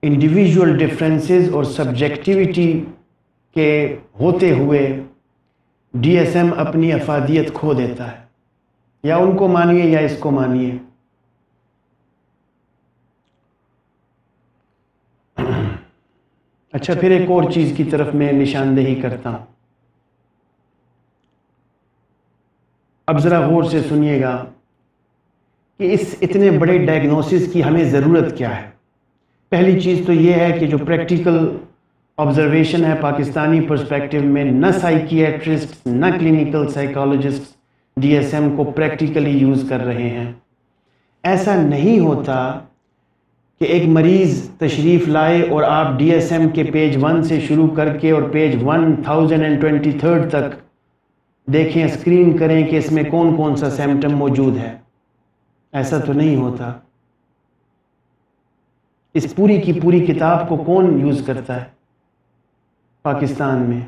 انڈیویجول ڈفرینسز اور سبجیکٹیوٹی کے ہوتے ہوئے ڈی ایس ایم اپنی افادیت کھو دیتا ہے، یا ان کو مانیے یا اس کو مانیے۔ اچھا پھر ایک اور چیز کی طرف میں نشاندہی کرتا ہوں، اب ذرا غور سے سنیے گا کہ اس اتنے بڑے ڈائگنوسس کی ہمیں ضرورت کیا ہے۔ پہلی چیز تو یہ ہے کہ جو پریکٹیکل آبزرویشن ہے پاکستانی پرسپیکٹیو میں، نہ سائیکیٹرسٹ نہ clinical psychologist D S M کو پریکٹیکلی یوز کر رہے ہیں۔ ایسا نہیں ہوتا کہ ایک مریض تشریف لائے اور آپ ڈی ایس ایم کے پیج 1 سے شروع کر کے اور پیج 1023 تک دیکھیں، اسکرین کریں کہ اس میں کون کون سا سمپٹم موجود ہے۔ ایسا تو نہیں ہوتا۔ اس پوری کی پوری کتاب کو کون یوز کرتا ہے پاکستان میں؟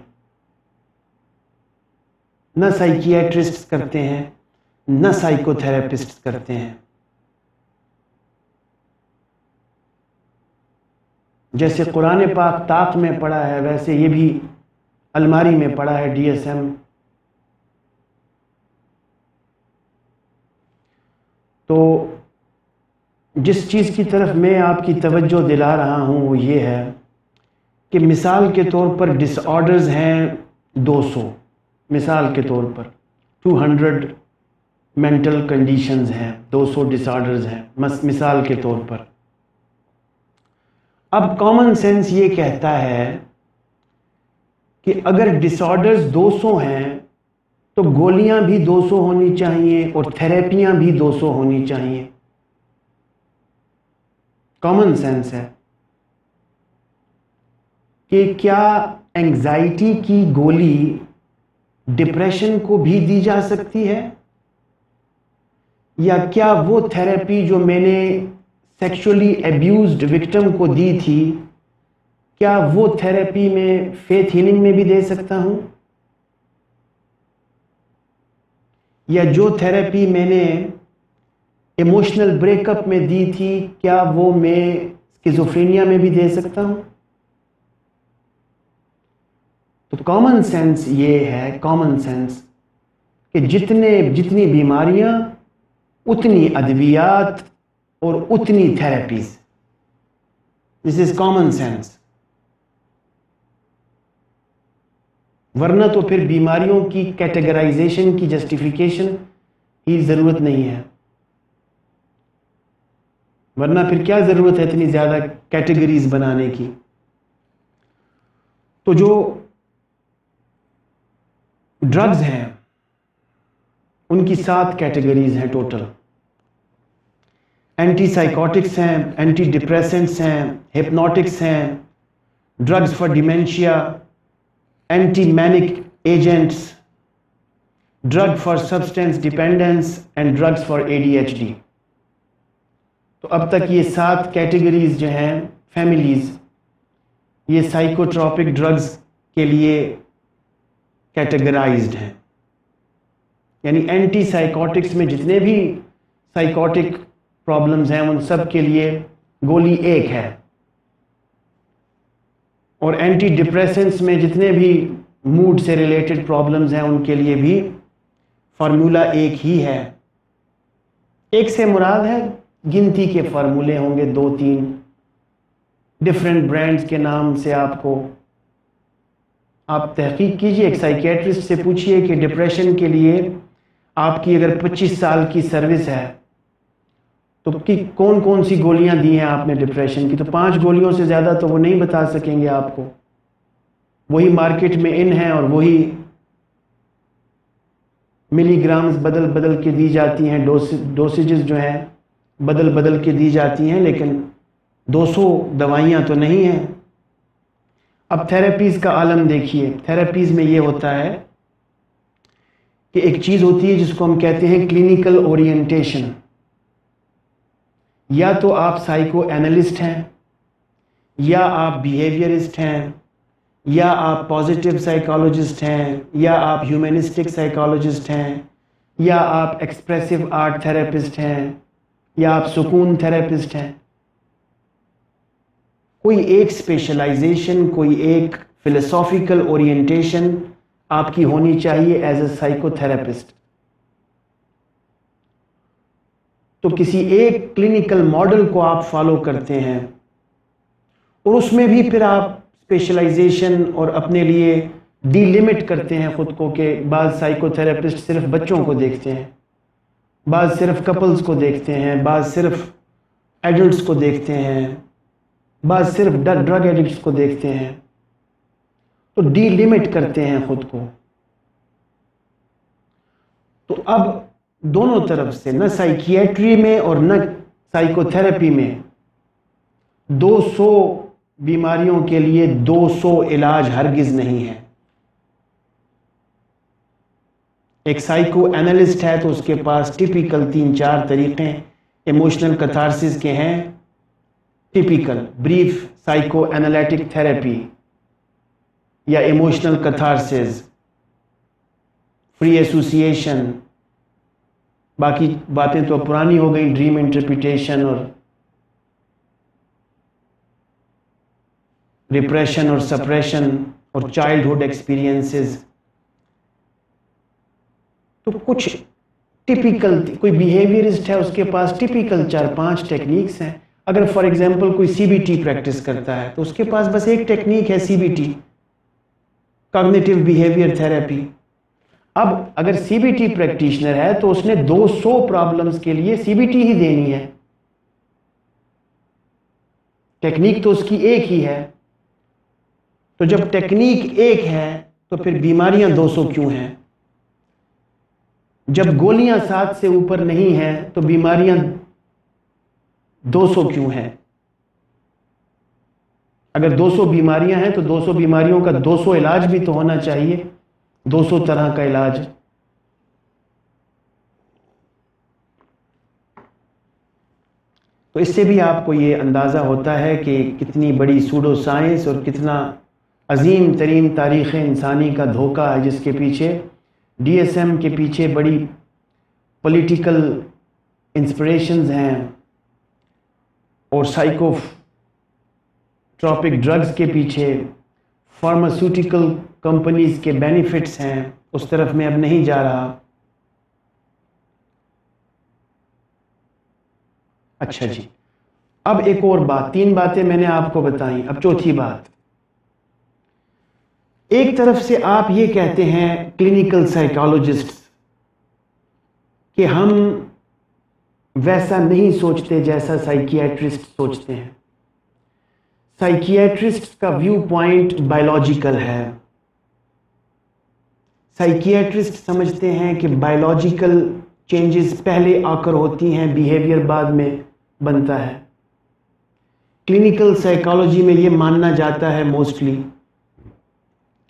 نہ سائیکیٹرسٹ کرتے ہیں، نہ سائیکو تھراپسٹ کرتے ہیں۔ جیسے قرآن پاک طاق میں پڑا ہے، ویسے یہ بھی الماری میں پڑا ہے ڈی ایس ایم۔ تو جس چیز کی طرف میں آپ کی توجہ دلا رہا ہوں وہ یہ ہے کہ مثال کے طور پر ڈس آرڈرز ہیں 200، مثال کے طور پر 200 مینٹل کنڈیشنز ہیں، 200 ڈس آرڈرز ہیں مثال کے طور پر۔ اب کامن سینس یہ کہتا ہے کہ اگر ڈس آرڈرز 200 ہیں تو گولیاں بھی 200 ہونی چاہیے اور تھراپیاں بھی 200 ہونی چاہیے۔ کامن سینس ہے کہ کیا اینگزائٹی کی گولی ڈپریشن کو بھی دی جا سکتی ہے، یا کیا وہ تھراپی جو میں نے سیکشولی ایبیوزڈ وکٹم کو دی تھی، کیا وہ تھراپی میں فیتھ ہیلنگ میں بھی دے سکتا ہوں، یا جو تھراپی میں نے ایموشنل بریک اپ میں دی تھی کیا وہ میں اسکیزوفرینیا میں بھی دے سکتا ہوں؟ تو کامن سینس یہ ہے، کامن سینس کہ جتنی بیماریاں اتنی ادویات اور اتنی therapies. This is common sense. ورنہ تو پھر بیماریوں کی کیٹیگرائزیشن کی جسٹیفیکیشن ہی ضرورت نہیں ہے، ورنہ پھر کیا ضرورت ہے اتنی زیادہ کیٹیگریز بنانے کی۔ تو جو ڈرگز ہیں ان کی 7 کیٹیگریز ہیں ٹوٹل۔ اینٹی سائیکوٹکس ہیں، اینٹی ڈپریسنٹس ہیں، ہپنوٹکس ہیں، drugs for dementia, antimanic agents, drug for substance dependence and drugs for ADHD۔ تو اب تک یہ 7 کیٹیگریز جو ہیں، فیملیز، یہ سائیکوٹراپک ڈرگز کے لیے کیٹیگرائزڈ ہیں۔ یعنی اینٹی سائیکوٹکس میں جتنے بھی سائیکوٹک پرابلمز ہیں ان سب کے لیے گولی ایک ہے، اور اینٹی ڈپریسنٹس میں جتنے بھی موڈ سے ریلیٹڈ پرابلمز ہیں ان کے لیے بھی فارمولا ایک ہی ہے۔ ایک سے مراد ہے گنتی کے فارمولے ہوں گے 2-3 ڈفرینٹ برانڈز کے نام سے۔ آپ تحقیق کیجئے، ایک سائیکیٹرسٹ سے پوچھئے کہ ڈپریشن کے لیے آپ کی اگر 25 سال کی سروس ہے تو کون کون سی گولیاں دی ہیں آپ نے ڈپریشن کی، تو 5 گولیوں سے زیادہ تو وہ نہیں بتا سکیں گے آپ کو۔ وہی مارکیٹ میں ان ہیں اور وہی ملی گرامز بدل بدل کے دی جاتی ہیں، ڈوسیجز جو ہیں بدل بدل کے دی جاتی ہیں، لیکن 200 دوائیاں تو نہیں ہیں۔ اب تھیراپیز کا عالم دیکھیے، تھیراپیز میں یہ ہوتا ہے کہ ایک چیز ہوتی ہے جس کو ہم کہتے ہیں کلینیکل اورینٹیشن۔ یا تو آپ سائیکو اینالسٹ ہیں، یا آپ بیہیویئرسٹ ہیں، یا آپ پازیٹیو سائیکالوجسٹ ہیں، یا آپ ہیومنسٹک سائیکالوجسٹ ہیں، یا آپ ایکسپریسو آرٹ تھراپسٹ ہیں، یا آپ سکون تھراپسٹ ہیں۔ کوئی ایک اسپیشلائزیشن، کوئی ایک فلسافیکل اورینٹیشن آپ کی ہونی چاہیے ایز اے سائیکو تھراپسٹ۔ تو کسی ایک کلینیکل ماڈل کو آپ فالو کرتے ہیں، اور اس میں بھی پھر آپ اسپیشلائزیشن اور اپنے لیے ڈی لمٹ کرتے ہیں خود کو، کہ بعض سائیکو تھراپسٹ صرف بچوں کو دیکھتے ہیں، بعض صرف کپلز کو دیکھتے ہیں، بعض صرف ایڈلٹس کو دیکھتے ہیں، بعض صرف ڈرگ ایڈکٹس کو دیکھتے ہیں۔ تو ڈی لمٹ کرتے ہیں خود کو۔ تو اب دونوں طرف سے، نہ سائیکیٹری میں اور نہ سائیکو تھراپی میں، 200 بیماریوں کے لیے 200 علاج ہرگز نہیں ہے۔ ایک سائیکو اینالسٹ ہے تو اس کے پاس ٹیپیکل 3-4 طریقے ایموشنل کتھارسس کے ہیں۔ Typical brief psycho analytic therapy یا ایموشنل کتھارسس، فری ایسوسیشن، باقی باتیں تو پرانی ہو گئی، ڈریم انٹرپریٹیشن اور ریپریشن اور سپریشن اور چائلڈہڈ ایکسپیرینسز۔ تو کچھ ٹیپیکل، کوئی بیہیویئرسٹ ہے اس کے پاس ٹیپیکل 4-5 ٹیکنیکس ہیں۔ اگر فار ایگزامپل کوئی CBT پریکٹس کرتا ہے تو اس کے پاس بس ایک ٹیکنیک ہے، CBT، کاگنیٹیو بیہیویئر تھراپی۔ اب اگر CBT پریکٹیشنر ہے تو اس نے 200 پرابلمز کے لیے CBT ہی دینی ہے، ٹیکنیک تو اس کی ایک ہی ہے۔ تو جب ٹیکنیک ایک ہے تو پھر بیماریاں 200 کیوں ہیں؟ جب گولیاں 7 سے اوپر نہیں ہیں تو بیماریاں 200 کیوں ہیں؟ اگر 200 بیماریاں ہیں تو 200 بیماریوں کا 200 علاج بھی تو ہونا چاہیے، 200 طرح کا علاج۔ تو اس سے بھی آپ کو یہ اندازہ ہوتا ہے کہ کتنی بڑی سوڈو سائنس اور کتنا عظیم ترین تاریخ انسانی کا دھوکہ ہے، جس کے پیچھے DSM کے پیچھے بڑی پولیٹیکل انسپریشنز ہیں، اور سائیکو ٹراپک ڈرگز کے پیچھے فارماسیوٹیکل کمپنیز کے بینیفٹس ہیں۔ اس طرف میں اب نہیں جا رہا۔ اچھا جی، اب ایک اور بات، 3 باتیں میں نے آپ کو بتائیں، اب چوتھی بات، ایک طرف سے آپ یہ کہتے ہیں کلینکل سائیکالوجسٹ کہ ہم ویسا نہیں سوچتے جیسا سائیکیاٹرسٹ سوچتے ہیں. سائیکیاٹرسٹ کا ویو پوائنٹ بایولوجیکل ہے. سائیکیاٹرسٹ سمجھتے ہیں کہ بایولوجیکل چینجز پہلے آ کر ہوتی ہیں، بیہیویئر بعد میں بنتا ہے. کلینکل سائیکالوجی میں یہ ماننا جاتا ہے موسٹلی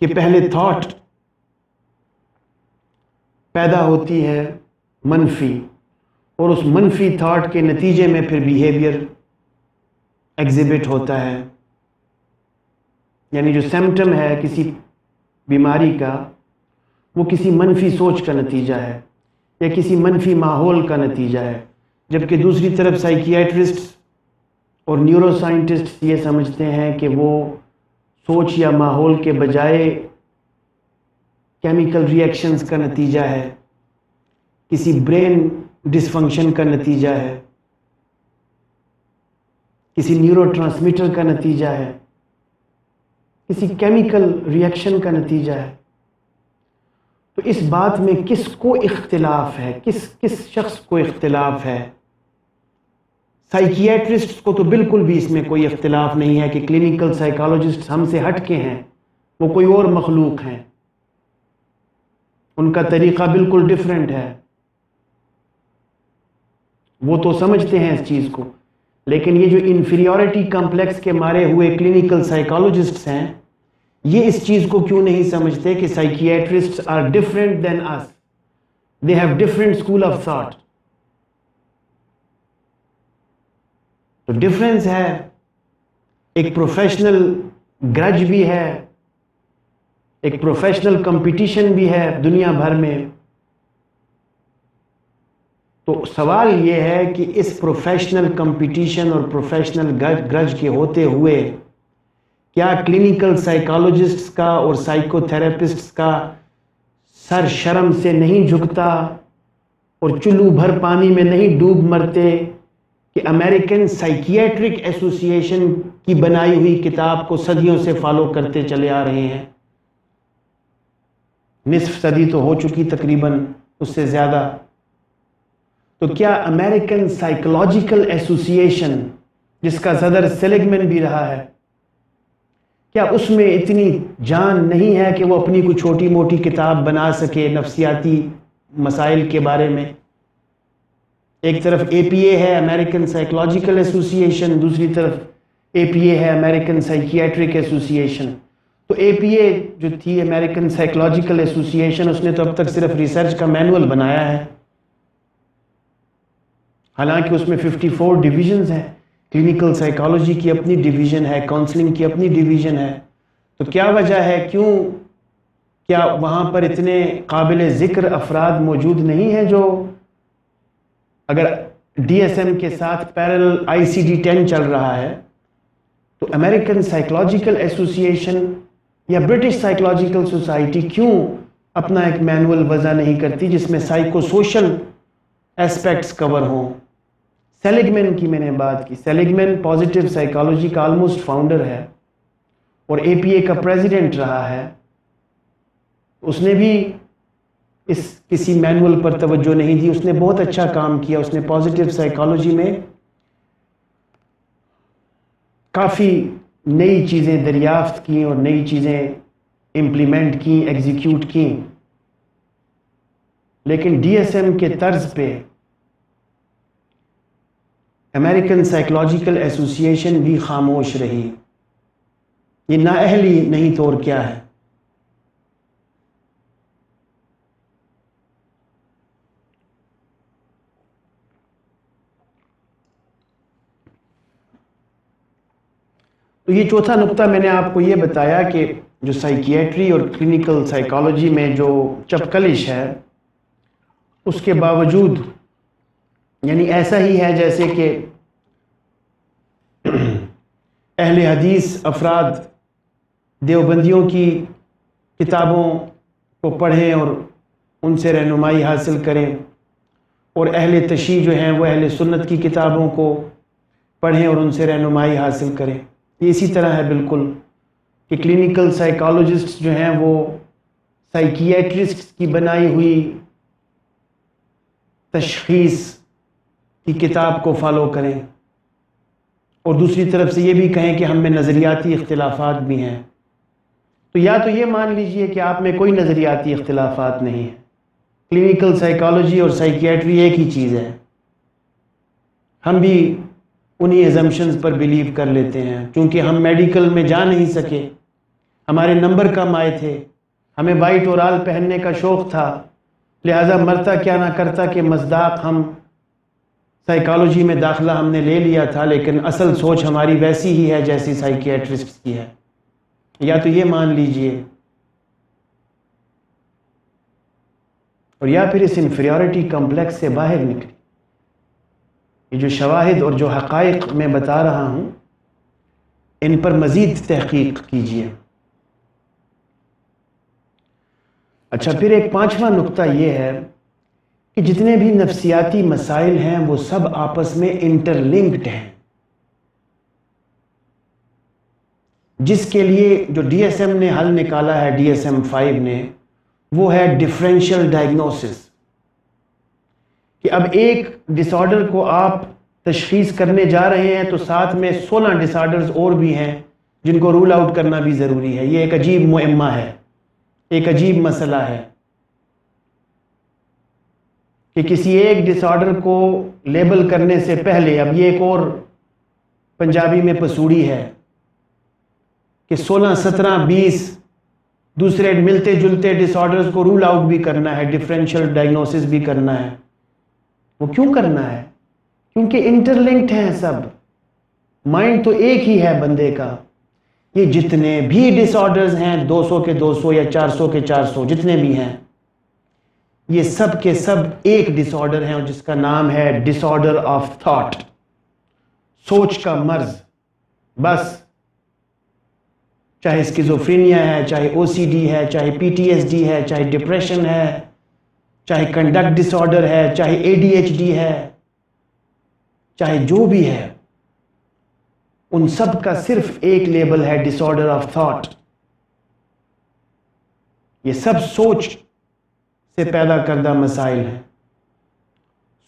کہ پہلے تھاٹ پیدا ہوتی ہے منفی، اور اس منفی تھاٹ کے نتیجے میں پھر بیہیویئر ایگزیبٹ ہوتا ہے. یعنی جو سمپٹم ہے کسی بیماری کا، وہ کسی منفی سوچ کا نتیجہ ہے یا کسی منفی ماحول کا نتیجہ ہے. جبکہ دوسری طرف سائیکیاٹرسٹ اور نیورو سائنٹسٹ یہ سمجھتے ہیں کہ وہ سوچ یا ماحول کے بجائے کیمیکل ری ایکشنز کا نتیجہ ہے، کسی برین ڈس فنکشن کا نتیجہ ہے، کسی نیورو ٹرانسمیٹر کا نتیجہ ہے، کسی کیمیکل ری ایکشن کا نتیجہ ہے. تو اس بات میں کس کو اختلاف ہے، کس شخص کو اختلاف ہے؟ سائیکیاٹرسٹ کو تو بالکل بھی اس میں کوئی اختلاف نہیں ہے کہ کلینکل سائیکالوجسٹ ہم سے ہٹ کے ہیں، وہ کوئی اور مخلوق ہیں، ان کا طریقہ بالکل ڈیفرنٹ ہے. وہ تو سمجھتے ہیں اس چیز کو، لیکن یہ جو انفیریورٹی کمپلیکس کے مارے ہوئے کلینکل سائیکالوجسٹس ہیں، یہ اس چیز کو کیوں نہیں سمجھتے کہ psychiatrists are different than us. They have different school of thought. تو ڈفرنس ہے، ایک پروفیشنل گرج بھی ہے، ایک پروفیشنل کمپٹیشن بھی ہے دنیا بھر میں. تو سوال یہ ہے کہ اس پروفیشنل کمپٹیشن اور پروفیشنل گرج کے ہوتے ہوئے کیا کلینکل سائیکالوجسٹس کا اور سائیکو تھراپسٹس کا سر شرم سے نہیں جھکتا اور چلو بھر پانی میں نہیں ڈوب مرتے کہ امریکن سائیکیاٹرک ایسوسی ایشن کی بنائی ہوئی کتاب کو صدیوں سے فالو کرتے چلے آ رہے ہیں؟ نصف صدی تو ہو چکی تقریباً، اس سے زیادہ. تو کیا امریکن سائیکولوجیکل ایسوسی ایشن، جس کا صدر سیلیگمن بھی رہا ہے، کیا اس میں اتنی جان نہیں ہے کہ وہ اپنی کوئی چھوٹی موٹی کتاب بنا سکے نفسیاتی مسائل کے بارے میں؟ ایک طرف اے پی اے ہے، امریکن سائیکولوجیکل ایسوسی ایشن، دوسری طرف اے پی اے ہے، امریکن سائیکیاٹرک ایسوسی ایشن. تو اے پی اے جو تھی، امریکن سائیکولوجیکل ایسوسی ایشن، اس نے تو اب تک صرف ریسرچ کا مینول بنایا ہے، حالانکہ اس میں 54 ڈویژنز ہیں. کلینکل سائیکالوجی کی اپنی ڈویژن ہے، کاؤنسلنگ کی اپنی ڈویژن ہے. تو کیا وجہ ہے، کیا وہاں پر اتنے قابل ذکر افراد موجود نہیں ہیں جو، اگر ڈی ایس ایم کے ساتھ پیرل آئی سی ڈی 10 چل رہا ہے، تو امریکن سائیکولوجیکل ایسوسی ایشن یا برٹش سائیکولوجیکل سوسائٹی کیوں اپنا ایک مینول وضع نہیں کرتی جس میں سائیکو سوشل ایسپیکٹس کور ہوں؟ سیلیگمن کی میں نے بات کی. سیلیگمن پازیٹیو سائیکالوجی کا آلموسٹ فاؤنڈر ہے اور اے پی اے کا پریزیڈنٹ رہا ہے. اس نے بھی اس کسی مینول پر توجہ نہیں دی. اس نے بہت اچھا کام کیا. اس نے پازیٹیو سائیکالوجی میں کافی نئی چیزیں دریافت کی اور نئی چیزیں امپلیمنٹ کی، ایگزیکیوٹ کی. لیکن ڈی ایس ایم کے طرز پہ امریکن سائیکولوجیکل ایسوسی ایشن بھی خاموش رہی. یہ نااہلی نہیں تو اور کیا ہے. تو یہ چوتھا نقطہ میں نے آپ کو یہ بتایا کہ جو سائیکیٹری اور کلینکل سائیکالوجی میں جو چپکلش ہے، اس کے باوجود یعنی ایسا ہی ہے جیسے کہ اہل حدیث افراد دیوبندیوں کی کتابوں کو پڑھیں اور ان سے رہنمائی حاصل کریں، اور اہل تشیع جو ہیں وہ اہل سنت کی کتابوں کو پڑھیں اور ان سے رہنمائی حاصل کریں. یہ اسی طرح ہے بالکل کہ کلینکل سائیکالوجسٹ جو ہیں وہ سائیکیٹرسٹ کی بنائی ہوئی تشخیص کی کتاب کو فالو کریں، اور دوسری طرف سے یہ بھی کہیں کہ ہم میں نظریاتی اختلافات بھی ہیں، تو یا تو یہ مان لیجئے کہ آپ میں کوئی نظریاتی اختلافات نہیں ہے، کلینکل سائیکالوجی اور سائیکیٹری ایک ہی چیز ہے، ہم بھی انہی ایزمپشنز پر بلیو کر لیتے ہیں، چونکہ ہم میڈیکل میں جا نہیں سکے، ہمارے نمبر کم آئے تھے، ہمیں وائٹ اورال پہننے کا شوق تھا، لہٰذا مرتا کیا نہ کرتا کہ مصداق ہم سائیکالوجی میں داخلہ ہم نے لے لیا تھا، لیکن اصل سوچ ہماری ویسی ہی ہے جیسی سائیکیٹرسٹ کی ہے۔ یا تو یہ مان لیجئے، اور یا پھر اس انفیریورٹی کمپلیکس سے باہر نکلی۔ یہ جو شواہد اور جو حقائق میں بتا رہا ہوں، ان پر مزید تحقیق کیجئے۔ اچھا، پھر ایک پانچواں نقطہ یہ ہے کہ جتنے بھی نفسیاتی مسائل ہیں وہ سب آپس میں انٹر لنکڈ ہیں، جس کے لیے جو ڈی ایس ایم نے حل نکالا ہے، ڈی ایس ایم 5 نے، وہ ہے ڈفرینشیل ڈائگنوسس، کہ اب ایک ڈس آرڈر کو آپ تشخیص کرنے جا رہے ہیں تو ساتھ میں 16 ڈس آرڈرز اور بھی ہیں جن کو رول آؤٹ کرنا بھی ضروری ہے۔ یہ ایک عجیب معمہ ہے، ایک عجیب مسئلہ ہے کہ کسی ایک ڈس آرڈر کو لیبل کرنے سے پہلے اب یہ ایک اور پنجابی میں پسوڑی ہے کہ 16 17 20 دوسرے ملتے جلتے ڈس آرڈرز کو رول آؤٹ بھی کرنا ہے، ڈفرینشیل ڈائگنوسس بھی کرنا ہے۔ وہ کیوں کرنا ہے؟ کیونکہ انٹر لنکڈ ہیں سب، مائنڈ تو ایک ہی ہے بندے کا۔ یہ جتنے بھی ڈس آرڈرز ہیں، 200 کے 200 یا 400 کے 400 جتنے بھی ہیں، یہ سب کے سب ایک ڈس آرڈر ہیں، اور جس کا نام ہے ڈس آرڈر آف تھاٹ، سوچ کا مرض۔ بس چاہے اسکیزوفرینیا ہے، چاہے او سی ڈی ہے، چاہے پی ٹی ایس ڈی ہے، چاہے ڈپریشن ہے، چاہے کنڈکٹ ڈس آرڈر ہے، چاہے اے ڈی ایچ ڈی ہے، چاہے جو بھی ہے، ان سب کا صرف ایک لیبل ہے ڈس آرڈر آف تھاٹ۔ یہ سب سوچ سے پیدا کردہ مسائل ہیں۔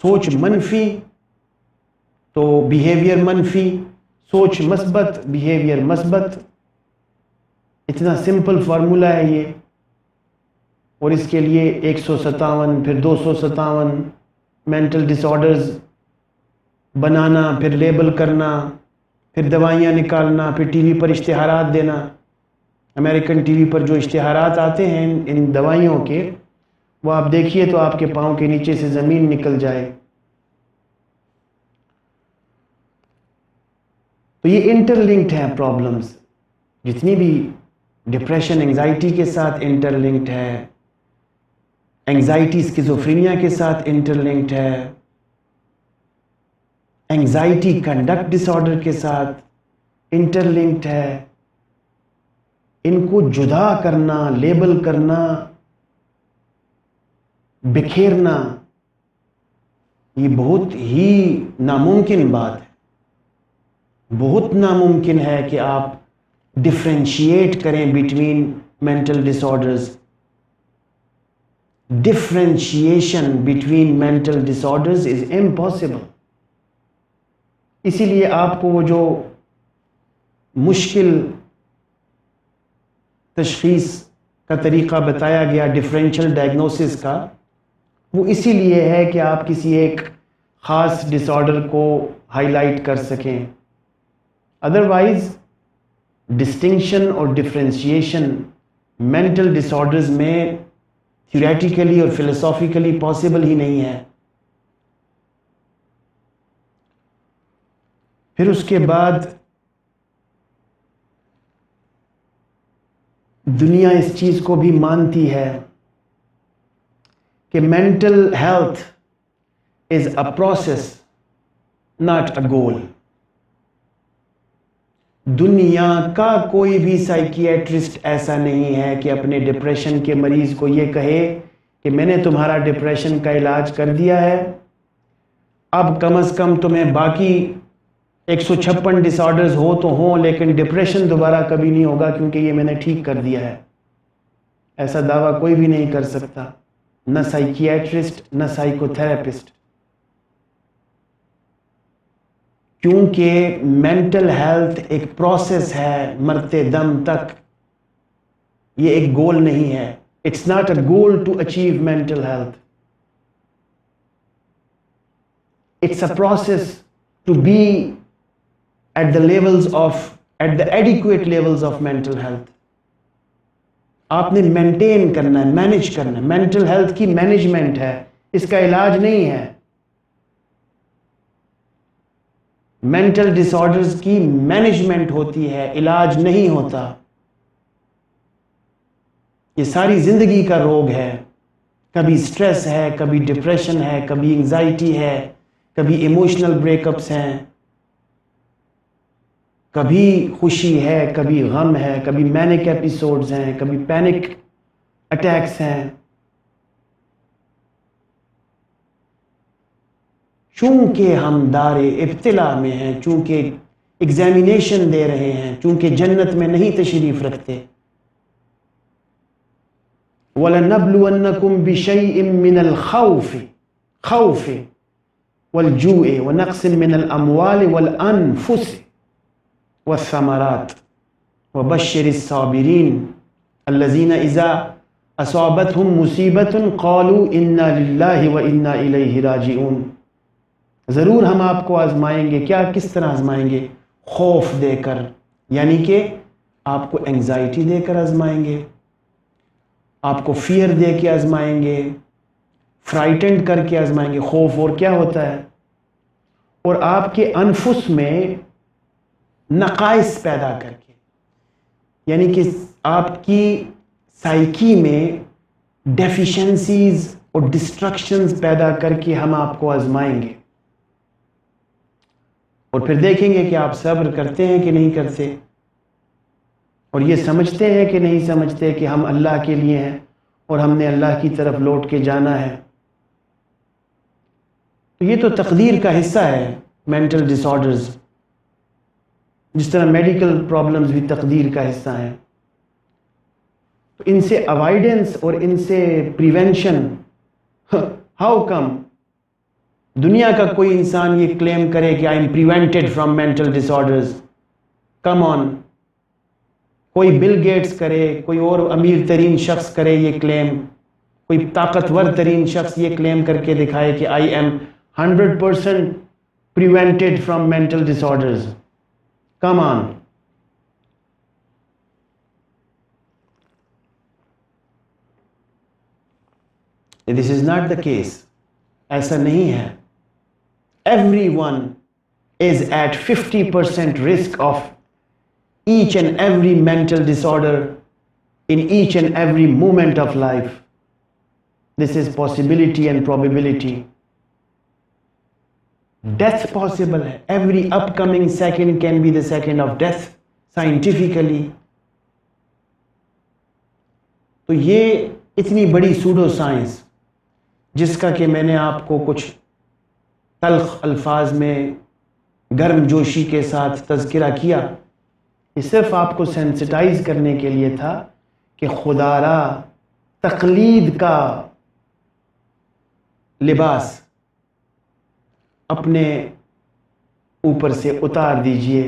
سوچ منفی تو بیہیویئر منفی، سوچ مثبت بیہیویئر مثبت، اتنا سمپل فارمولہ ہے یہ، اور اس کے لیے 157 پھر 257 مینٹل ڈس آرڈرز بنانا، پھر لیبل کرنا، پھر دوائیاں نکالنا، پھر ٹی وی پر اشتہارات دینا۔ امریکن ٹی وی پر جو اشتہارات آتے ہیں ان دوائیوں کے، وہ آپ دیکھیے تو آپ کے پاؤں کے نیچے سے زمین نکل جائے۔ تو یہ انٹر لنکڈ ہیں پرابلمز، جتنی بھی ڈپریشن انگزائٹی کے ساتھ انٹر لنکڈ ہے، انگزائٹی اسکیزوفرینیا کے ساتھ انٹر لنکڈ ہے، انگزائٹی کنڈکٹ ڈس آرڈر کے ساتھ انٹر لنکڈ ہے۔ ان کو جدا کرنا، لیبل کرنا، بکھیرنا، یہ بہت ہی ناممکن بات ہے۔ بہت ناممکن ہے کہ آپ ڈفرینشیٹ کریں between mental disorders. Differentiation between mental disorders is impossible. اسی لیے آپ کو وہ جو مشکل تشخیص کا طریقہ بتایا گیا ڈفرینشیل ڈائگنوسس کا، وہ اسی لیے ہے کہ آپ کسی ایک خاص ڈس آرڈر کو ہائی لائٹ کر سکیں۔ ادروائز ڈسٹنکشن اور ڈفرینشیشن مینٹل ڈس آرڈرز میں تھیوریٹیکلی اور فلسافیکلی پاسبل ہی نہیں ہے۔ پھر اس کے بعد دنیا اس چیز کو بھی مانتی ہے کہ mental health is a process not a goal. دنیا کا کوئی بھی سائیکیٹرسٹ ایسا نہیں ہے کہ اپنے ڈپریشن کے مریض کو یہ کہے کہ میں نے تمہارا ڈپریشن کا علاج کر دیا ہے، اب کم از کم تمہیں باقی 156 ڈس آرڈرز ہو تو ہوں، لیکن ڈپریشن دوبارہ کبھی نہیں ہوگا کیونکہ یہ میں نے ٹھیک کر دیا ہے. ایسا دعویٰ کوئی بھی نہیں کر سکتا، نہ سائیکیٹرسٹ نہ سائیکو تھراپسٹ. کیونکہ مینٹل ہیلتھ ایک پروسیس ہے مرتے دم تک، یہ ایک گول نہیں ہے. It's not a goal to achieve mental health. It's a process to be at the adequate levels of mental health. آپ نے مینٹین کرنا ہے، مینیج کرنا ہے. مینٹل ہیلتھ کی مینجمنٹ ہے، اس کا علاج نہیں ہے. مینٹل ڈس آرڈرز کی مینجمنٹ ہوتی ہے، علاج نہیں ہوتا. یہ ساری زندگی کا روگ ہے. کبھی سٹریس ہے، کبھی ڈپریشن ہے، کبھی انگزائٹی ہے، کبھی ایموشنل بریک اپس ہیں، کبھی خوشی ہے، کبھی غم ہے، کبھی مینک ایپیسوڈز ہیں، کبھی پینک اٹیکس ہیں. چونکہ ہم دار ابتلا میں ہیں، چونکہ ایگزامینیشن دے رہے ہیں، چونکہ جنت میں نہیں تشریف رکھتے. وَلَنَبْلُوَنَّكُمْ بِشَيْءٍ مِّنَ الْخَوْفِ وَالْجُوعِ وَنَقْصٍ مِّنَ الْأَمْوَالِ وَالْأَنفُسِ وَالثَّمَرَاتِ وَبَشِّرِ الصَّابِرِينَ الَّذِينَ إِذَا أَصَابَتْهُمْ مُصِيبَةٌ قَالُوا إِنَّا لِلَّهِ وَإِنَّا إِلَيْهِ راجعون. ضرور ہم آپ کو آزمائیں گے. کیا؟ کس طرح آزمائیں گے؟ خوف دے کر، یعنی کہ آپ کو انگزائٹی دے کر آزمائیں گے، آپ کو فیئر دے کے آزمائیں گے، فرائٹنڈ کر کے آزمائیں گے. خوف اور کیا ہوتا ہے؟ اور آپ کے انفس میں نقائص پیدا کر کے، یعنی کہ آپ کی سائیکی میں ڈیفیشنسیز اور ڈسٹرکشنز پیدا کر کے ہم آپ کو آزمائیں گے. اور پھر دیکھیں گے کہ آپ صبر کرتے ہیں کہ نہیں کرتے، اور یہ سمجھتے ہیں کہ نہیں سمجھتے کہ ہم اللہ کے لیے ہیں اور ہم نے اللہ کی طرف لوٹ کے جانا ہے. تو یہ تو تقدیر کا حصہ ہے مینٹل ڈس آرڈرز، جس طرح میڈیکل پرابلمز بھی تقدیر کا حصہ ہیں. تو ان سے اوائیڈنس اور ان سے پریونشن، ہاؤ کم دنیا کا کوئی انسان یہ کلیم کرے کہ I am prevented from mental disorders? Come on. کوئی بل گیٹس کرے، کوئی اور امیر ترین شخص کرے یہ کلیم، کوئی طاقتور ترین شخص یہ کلیم کر کے دکھائے کہ I M 100% prevented from mental disorders. Come on. This is not the case. ایسا نہیں ہے. Everyone is at 50% risk of each and every mental disorder in each and every moment of life. This is possibility and probability. Death possible ہے. Every upcoming second can be the second of death scientifically. تو یہ اتنی بڑی pseudo science جس کا کہ میں نے آپ کو کچھ تلخ الفاظ میں گرم جوشی کے ساتھ تذکرہ کیا، یہ صرف آپ کو سینسٹائز کرنے کے لیے تھا کہ خدا را تقلید کا لباس اپنے اوپر سے اتار دیجئے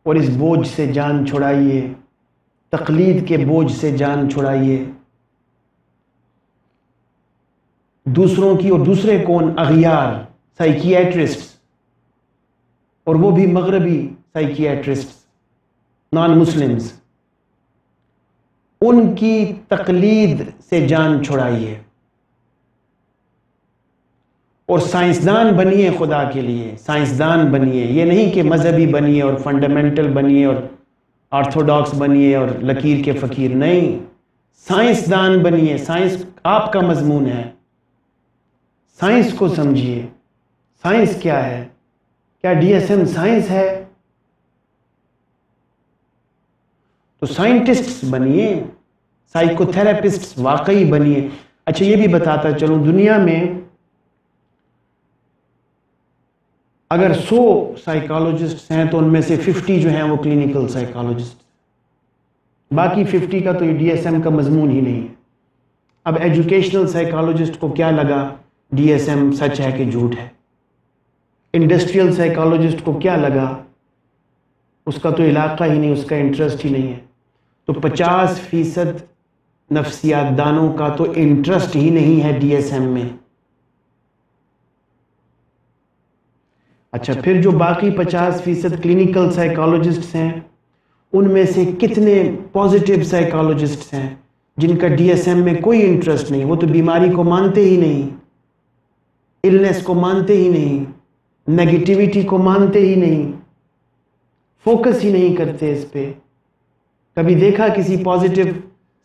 اور اس بوجھ سے جان چھڑائیے، تقلید کے بوجھ سے جان چھڑائیے. دوسروں کی، اور دوسرے کون؟ اغیار سائیکیٹرسٹ، اور وہ بھی مغربی سائیکیٹرسٹ، نان مسلمز. ان کی تقلید سے جان چھڑائیے اور سائنسدان بنیے. خدا کے لیے سائنسدان بنیے. یہ نہیں کہ مذہبی بنیے اور فنڈامنٹل بنیے اور آرتھوڈاکس بنیے اور لکیر کے فقیر. نہیں، سائنسدان بنیے. سائنس آپ کا مضمون ہے. سائنس کو سمجھیے. سائنس کیا ہے؟ کیا ڈی ایس ایم سائنس ہے؟ تو سائنٹسٹ بنیے، سائیکو تھراپسٹ واقعی بنیے. اچھا، یہ بھی بتاتا چلوں، دنیا میں اگر 100 سائیکالوجسٹ ہیں تو ان میں سے 50 جو ہیں وہ کلینکل سائیکالوجسٹ، باقی 50 کا تو یہ ڈی ایس ایم کا مضمون ہی نہیں ہے۔ اب ایجوکیشنل سائیکالوجسٹ کو کیا لگا ڈی ایس ایم سچ ہے کہ جھوٹ ہے، انڈسٹریل سائیکالوجسٹ کو کیا لگا اس کا تو علاقہ ہی نہیں، اس کا انٹرسٹ ہی نہیں ہے۔ تو 50% نفسیات دانوں کا تو انٹرسٹ ہی نہیں ہے ڈی ایس ایم میں۔ اچھا، پھر جو باقی 50% کلینکل سائیکالوجسٹ ہیں ان میں سے کتنے پازیٹیو سائیکالوجسٹ ہیں جن کا ڈی ایس ایم میں کوئی انٹرسٹ نہیں، وہ تو بیماری کو مانتے ہی نہیں، النس کو مانتے ہی نہیں، نیگیٹیوٹی کو مانتے ہی نہیں، فوکس ہی نہیں کرتے اس پہ۔ کبھی دیکھا کسی پازیٹیو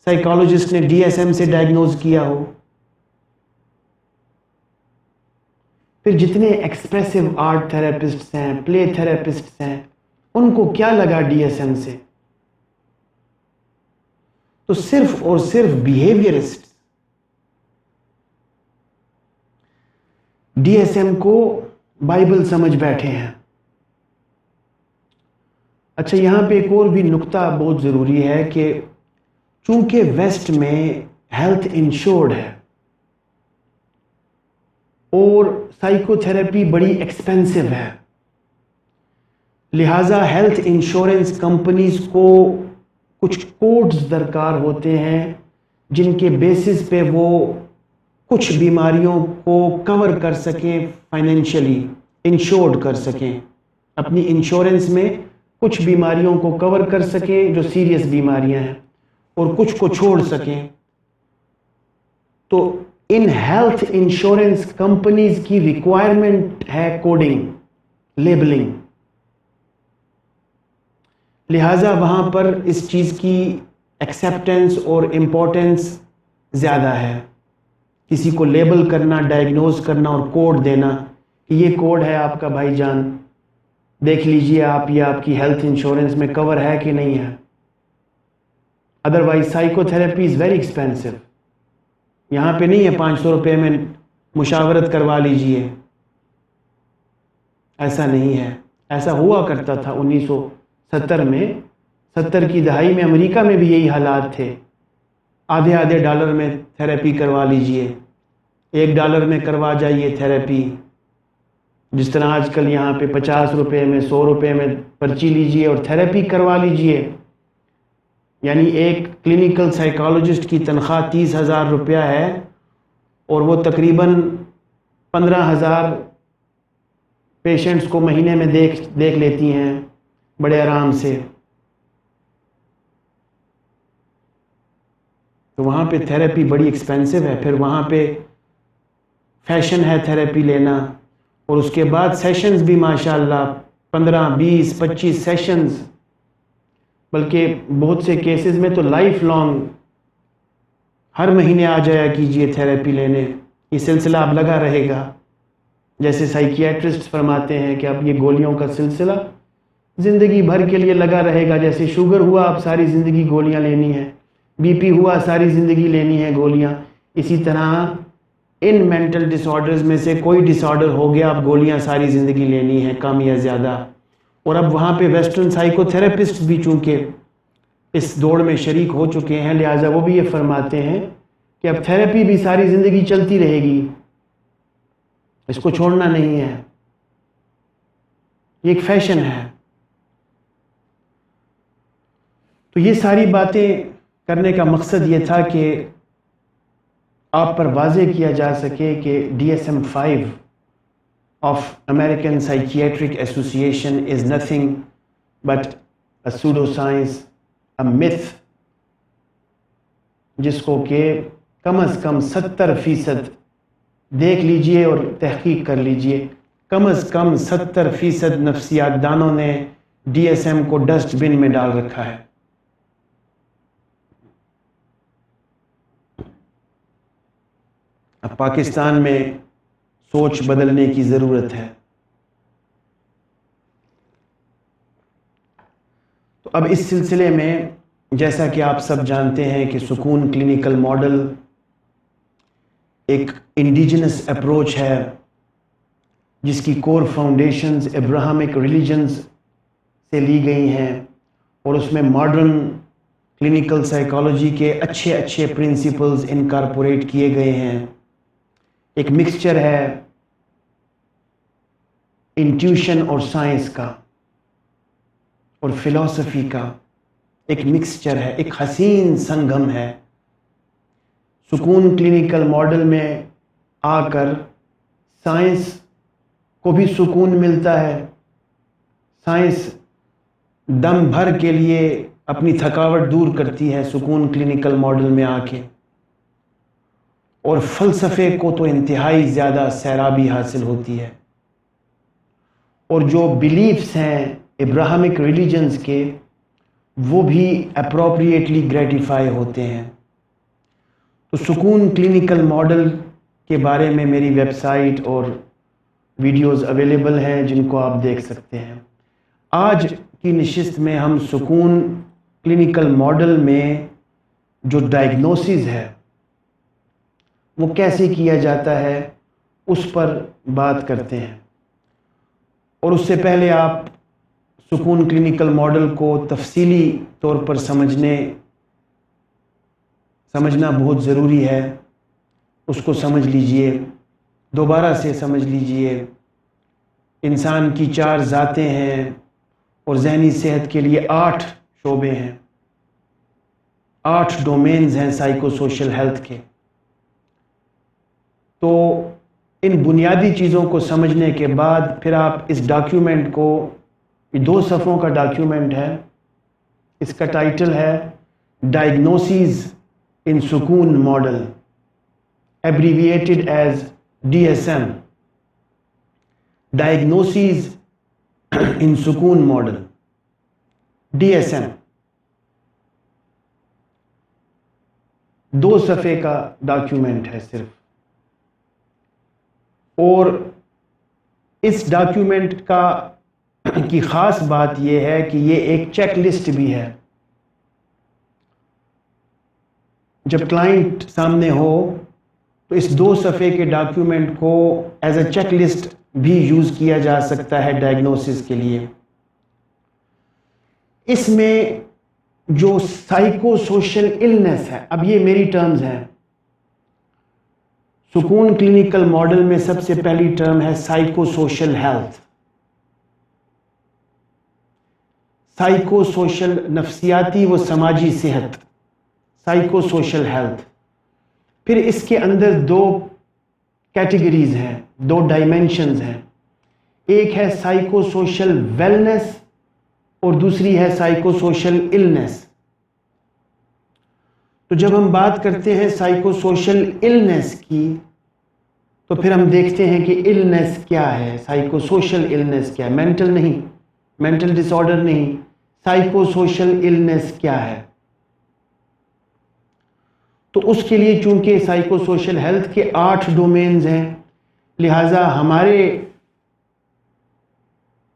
سائیکالوجسٹ نے ڈی ایس ایم سے ڈائیگنوز کیا ہو؟ پھر جتنے ایکسپریسو آرٹ تھراپسٹس ہیں، پلے تھراپسٹس ہیں، ان کو کیا لگا ڈی ایس ایم سے؟ تو صرف اور صرف بیہیویئرسٹ ڈی ایس ایم کو بائبل سمجھ بیٹھے ہیں۔ اچھا، یہاں پہ ایک اور بھی نقطہ بہت ضروری ہے کہ چونکہ ویسٹ میں ہیلتھ انشورڈ ہے اور سائیکو تھراپی بڑی ایکسپینسو ہے، لہٰذا ہیلتھ انشورنس کمپنیز کو کچھ کوڈز درکار ہوتے ہیں جن کے بیسس پہ وہ کچھ بیماریوں کو کور کر سکیں، فائنینشلی انشورڈ کر سکیں، اپنی انشورنس میں کچھ بیماریوں کو کور کر سکیں جو سیریس بیماریاں ہیں اور کچھ کو چھوڑ سکیں۔ تو ان ہیلتھ انشورنس کمپنیز کی ریکوائرمنٹ ہے کوڈنگ، لیبلنگ، لہٰذا وہاں پر اس چیز کی ایکسیپٹنس اور امپورٹنس زیادہ ہے۔ کسی کو لیبل کرنا، ڈائیگنوز کرنا اور کوڈ دینا کہ یہ کوڈ ہے آپ کا بھائی جان، دیکھ لیجئے آپ یہ آپ کی ہیلتھ انشورنس میں کور ہے کہ نہیں ہے۔ Otherwise psycho therapy is very expensive, یہاں پہ نہیں ہے 500 روپے میں مشاورت کروا لیجئے، ایسا نہیں ہے۔ ایسا ہوا کرتا تھا 1970 میں، 70 کی دہائی میں امریکہ میں بھی یہی حالات تھے، آدھے ڈالر میں تھراپی کروا لیجئے، $1 میں کروا جائیے تھراپی، جس طرح آج کل یہاں پہ 50 روپے میں، 100 روپے میں پرچی لیجئے اور تھراپی کروا لیجئے۔ یعنی ایک کلینکل سائیکالوجسٹ کی تنخواہ 30,000 روپیہ ہے اور وہ تقریباً 15,000 پیشنٹس کو مہینے میں دیکھ لیتی ہیں بڑے آرام سے۔ تو وہاں پہ تھراپی بڑی ایکسپینسو ہے، پھر وہاں پہ فیشن ہے تھراپی لینا، اور اس کے بعد سیشنز بھی ماشاءاللہ 15، 20، 25 سیشنز، بلکہ بہت سے کیسز میں تو لائف لانگ، ہر مہینے آ جایا کیجئے تھراپی لینے، یہ سلسلہ اب لگا رہے گا۔ جیسے سائیکیٹرسٹ فرماتے ہیں کہ اب یہ گولیوں کا سلسلہ زندگی بھر کے لیے لگا رہے گا، جیسے شوگر ہوا اب ساری زندگی گولیاں لینی ہے، بی پی ہوا ساری زندگی لینی ہے گولیاں، اسی طرح ان مینٹل ڈس آرڈرز میں سے کوئی ڈس آرڈر ہو گیا اب گولیاں ساری زندگی لینی ہے، کم یا زیادہ۔ اور اب وہاں پہ ویسٹرن سائیکو تھراپسٹ بھی چونکہ اس دوڑ میں شریک ہو چکے ہیں، لہٰذا وہ بھی یہ فرماتے ہیں کہ اب تھراپی بھی ساری زندگی چلتی رہے گی، اس کو چھوڑنا نہیں ہے، یہ ایک فیشن ہے۔ تو یہ ساری باتیں کرنے کا مقصد یہ تھا کہ آپ پر واضح کیا جا سکے کہ DSM-5 of American Psychiatric Association is nothing but a pseudoscience, a myth، جس کو کہ کم از کم 70% دیکھ لیجئے اور تحقیق کر لیجئے، کم از کم 70% نفسیات دانوں نے DSM کو ڈسٹ بن میں ڈال رکھا ہے۔ اب پاکستان میں سوچ بدلنے کی ضرورت ہے۔ تو اب اس سلسلے میں جیسا کہ آپ سب جانتے ہیں کہ سکون کلینیکل ماڈل ایک انڈیجنس اپروچ ہے جس کی کور فاؤنڈیشنز ابراہمک ریلیجنز سے لی گئی ہیں، اور اس میں ماڈرن کلینکل سائیکالوجی کے اچھے پرنسپلز انکارپوریٹ کیے گئے ہیں۔ ایک مکسچر ہے انٹیوشن اور سائنس کا اور فلسفی کا، ایک مکسچر ہے، ایک حسین سنگم ہے۔ سکون کلینکل ماڈل میں آ کر سائنس کو بھی سکون ملتا ہے، سائنس دم بھر کے لیے اپنی تھکاوٹ دور کرتی ہے سکون کلینکل ماڈل میں آ کے، اور فلسفے کو تو انتہائی زیادہ سیرابی حاصل ہوتی ہے، اور جو بیلیفز ہیں ابراہمک ریلیجنز کے وہ بھی اپروپریٹلی گریٹیفائی ہوتے ہیں۔ تو سکون کلینکل ماڈل کے بارے میں میری ویب سائٹ اور ویڈیوز اویلیبل ہیں جن کو آپ دیکھ سکتے ہیں۔ آج کی نشست میں ہم سکون کلینکل ماڈل میں جو ڈائگنوسز ہے وہ کیسے کیا جاتا ہے اس پر بات کرتے ہیں، اور اس سے پہلے آپ سکون کلینکل ماڈل کو تفصیلی طور پر سمجھنا بہت ضروری ہے۔ اس کو سمجھ لیجئے، دوبارہ سے سمجھ لیجئے۔ انسان کی 4 ذاتیں ہیں اور ذہنی صحت کے لیے 8 شعبے ہیں، 8 ڈومینز ہیں سائیکو سوشل ہیلتھ کے۔ تو ان بنیادی چیزوں کو سمجھنے کے بعد پھر آپ اس ڈاکیومنٹ کو، یہ 2 صفحوں کا ڈاکیومنٹ ہے، اس کا ٹائٹل ہے diagnoses in Sukoon model, abbreviated as DSM، diagnoses in Sukoon model DSM۔ 2 صفحے کا ڈاکیومنٹ ہے صرف، اور اس ڈاکیومنٹ کی خاص بات یہ ہے کہ یہ ایک چیک لسٹ بھی ہے۔ جب کلائنٹ سامنے ہو تو اس 2 صفحے کے ڈاکیومنٹ کو ایز اے چیک لسٹ بھی یوز کیا جا سکتا ہے ڈائگنوسس کے لیے۔ اس میں جو سائیکو سوشل النس ہے، اب یہ میری ٹرمز ہیں، سکون کلینکل ماڈل میں سب سے پہلی ٹرم ہے psycho social health, psycho social نفسیاتی و سماجی صحت، سائیکو سوشل ہیلتھ۔ پھر اس کے اندر 2 کیٹیگریز ہیں، 2 ڈائمینشنز ہیں، ایک ہے سائیکو سوشل ویلنس اور دوسری ہے سائیکو سوشل النس۔ تو جب ہم بات کرتے ہیں سائیکو سوشل النس کی تو پھر ہم دیکھتے ہیں کہ النس کیا ہے، سائیکو سوشل النس کیا ہے، مینٹل نہیں، مینٹل ڈس آرڈر نہیں، سائیکو سوشل النس کیا ہے۔ تو اس کے لیے چونکہ سائیکو سوشل ہیلتھ کے 8 ڈومینز ہیں، لہٰذا ہمارے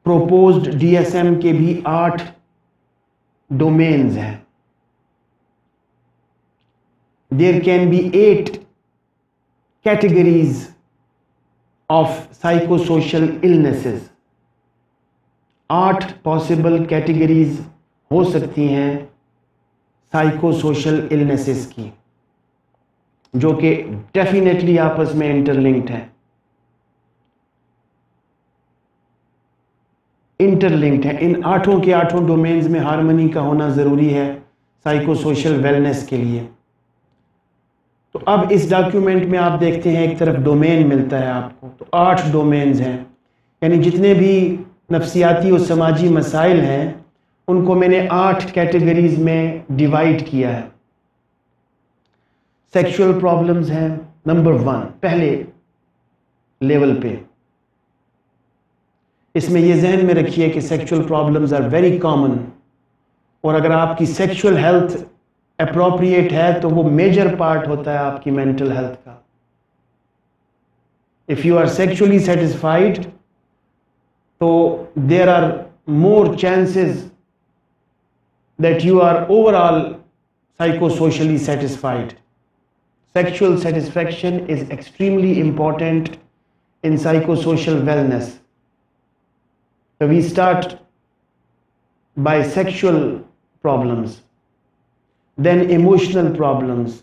پروپوزڈ DSM کے بھی 8 ڈومینز ہیں۔ There can be 8 categories of psychosocial illnesses۔ 8 possible categories ہو سکتی ہیں سائیکو سوشل النسز کی، جو کہ ڈیفینیٹلی آپس میں انٹرلنکڈ ہیں، ان 8 کے 8 ڈومینز میں ہارمنی کا ہونا ضروری ہے سائیکو سوشل ویلنس کے لیے۔ تو اب اس ڈاکیومنٹ میں آپ دیکھتے ہیں ایک طرف ڈومین ملتا ہے آپ کو، تو 8 ڈومینز ہیں، یعنی جتنے بھی نفسیاتی اور سماجی مسائل ہیں ان کو میں نے 8 کیٹیگریز میں ڈیوائڈ کیا ہے۔ سیکشول پرابلمز ہیں نمبر 1 پہلے لیول پہ۔ اس میں یہ ذہن میں رکھیے کہ sexual problems are very common, اور اگر آپ کی سیکشول ہیلتھ اپروپریٹ ہے تو وہ میجر پارٹ ہوتا ہے آپ کی مینٹل ہیلتھ کا۔ If you are sexually satisfied تو there are more chances that you are overall psychosocially satisfied۔ Sexual satisfaction is extremely important in psychosocial wellness. So we start by sexual problems, then emotional problems,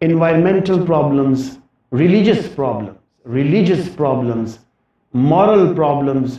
environmental problems, religious problems, moral problems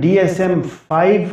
DSM-5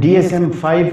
DSM-5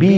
B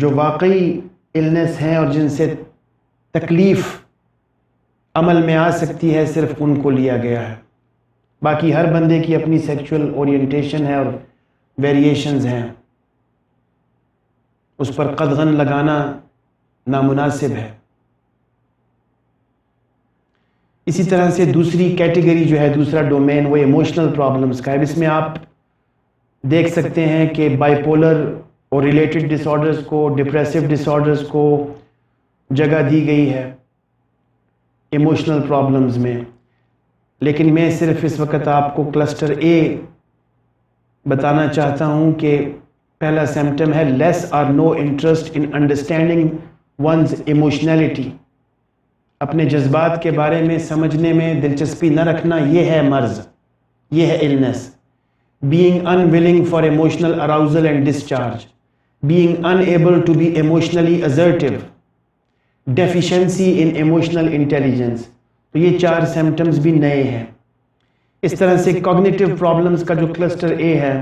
جو واقعی illness ہیں اور جن سے تکلیف عمل میں آ سکتی ہے صرف ان کو لیا گیا ہے. باقی ہر بندے کی اپنی سیکچول اورینٹیشن ہے اور ویریشنز ہیں، اس پر قدغن لگانا نامناسب ہے. اسی طرح سے دوسری کیٹیگری جو ہے، دوسرا ڈومین وہ ایموشنل پرابلمز کا ہے. اس میں آپ دیکھ سکتے ہیں کہ بائی پولر اور ریلیٹڈ ڈس آرڈرز کو، ڈپریسو ڈس آرڈرز کو جگہ دی گئی ہے ایموشنل پرابلمز میں. لیکن میں صرف اس وقت آپ کو کلسٹر اے بتانا چاہتا ہوں کہ پہلا سمپٹم ہے لیس اور no interest in understanding one's emotionality. اپنے جذبات کے بارے میں سمجھنے میں دلچسپی نہ رکھنا، یہ ہے مرض، یہ ہے illness. being unwilling for emotional arousal and discharge, being unable to be emotionally assertive, deficiency in emotional intelligence. تو یہ 4 سمپٹمز بھی نئے ہیں. اس طرح سے کوگنیٹو پرابلمز کا جو کلسٹر اے ہے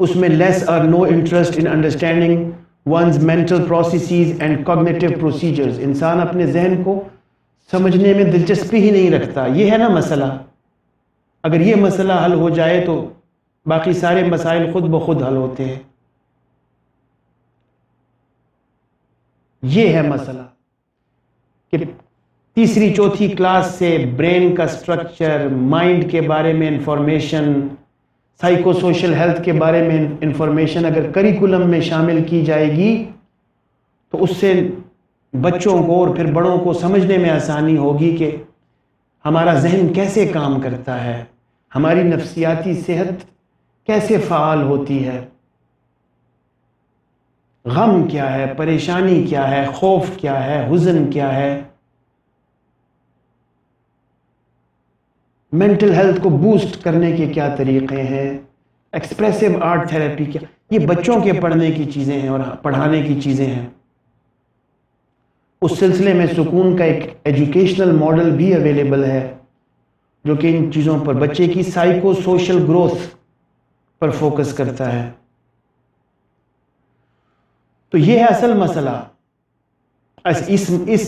اس میں لیس اور no interest in understanding one's mental processes and cognitive procedures. انسان اپنے ذہن کو سمجھنے میں دلچسپی ہی نہیں رکھتا. یہ ہے نا مسئلہ. اگر یہ مسئلہ حل ہو جائے تو باقی سارے مسائل خود بخود حل ہوتے ہیں. یہ ہے مسئلہ کہ تیسری چوتھی کلاس سے برین کا سٹرکچر، مائنڈ کے بارے میں انفارمیشن، سائیکو سوشل ہیلتھ کے بارے میں انفارمیشن اگر کریکولم میں شامل کی جائے گی تو اس سے بچوں کو اور پھر بڑوں کو سمجھنے میں آسانی ہوگی کہ ہمارا ذہن کیسے کام کرتا ہے، ہماری نفسیاتی صحت کیسے فعال ہوتی ہے، غم کیا ہے، پریشانی کیا ہے، خوف کیا ہے، حزن کیا ہے، مینٹل ہیلتھ کو بوسٹ کرنے کے کیا طریقے ہیں، ایکسپریسو آرٹ تھیراپی کیا. یہ بچوں کے پڑھنے کی چیزیں ہیں اور پڑھانے کی چیزیں ہیں. اس سلسلے میں سکون کا ایک ایجوکیشنل ماڈل بھی اویلیبل ہے جو کہ ان چیزوں پر بچے کی سائیکو سوشل گروتھ پر فوکس کرتا ہے. تو یہ ہے اصل مسئلہ.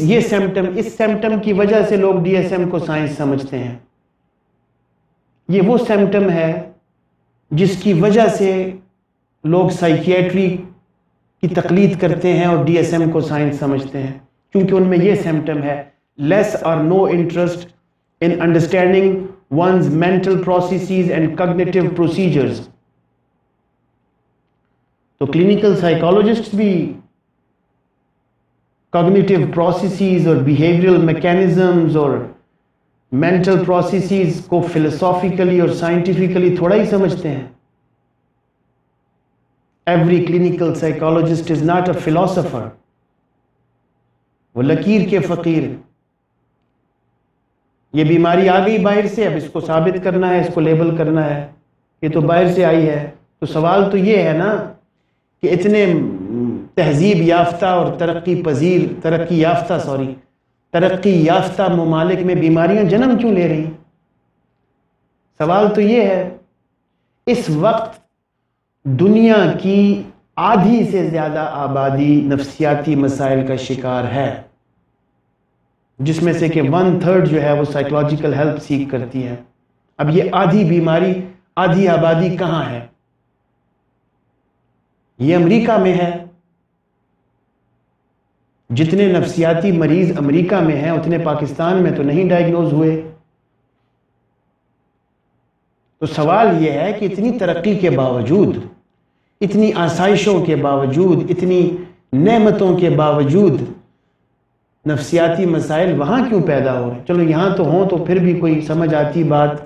یہ سمپٹم کی وجہ سے لوگ ڈی ایس ایم کو سائنس سمجھتے ہیں. یہ وہ سمپٹم ہے جس کی وجہ سے لوگ سائیکیٹری کی تقلید کرتے ہیں اور ڈی ایس ایم کو سائنس سمجھتے ہیں، کیونکہ ان میں یہ سمپٹم ہے لیس اور no interest in understanding one's mental processes and cognitive procedures. تو کلینکل سائیکالوجسٹ بھی کوگنیٹو پروسیسز اور بیہیویئرل میکینزمز اور مینٹل پروسیسز کو فلسافیکلی اور سائنٹیفکلی تھوڑا ہی سمجھتے ہیں. Every clinical psychologist is not a philosopher. وہ لکیر کے فقیر. یہ بیماری آ گئی باہر سے، اب اس کو ثابت کرنا ہے، اس کو لیبل کرنا ہے، یہ تو باہر سے آئی ہے. تو سوال تو یہ ہے نا کہ اتنے تہذیب یافتہ اور ترقی یافتہ ممالک میں بیماریاں جنم کیوں لے رہی؟ سوال تو یہ ہے. اس وقت دنیا کی آدھی سے زیادہ آبادی نفسیاتی مسائل کا شکار ہے، جس میں سے کہ 1/3 جو ہے وہ سائیکولوجیکل ہیلپ سیکھ کرتی ہے. اب یہ آدھی بیماری، آدھی آبادی کہاں ہے؟ یہ امریکہ میں ہے. جتنے نفسیاتی مریض امریکہ میں ہیں اتنے پاکستان میں تو نہیں ڈائیگنوز ہوئے. تو سوال یہ ہے کہ اتنی ترقی کے باوجود، اتنی آسائشوں کے باوجود، اتنی نعمتوں کے باوجود نفسیاتی مسائل وہاں کیوں پیدا ہو رہے ہیں؟ چلو یہاں تو ہوں تو پھر بھی کوئی سمجھ آتی بات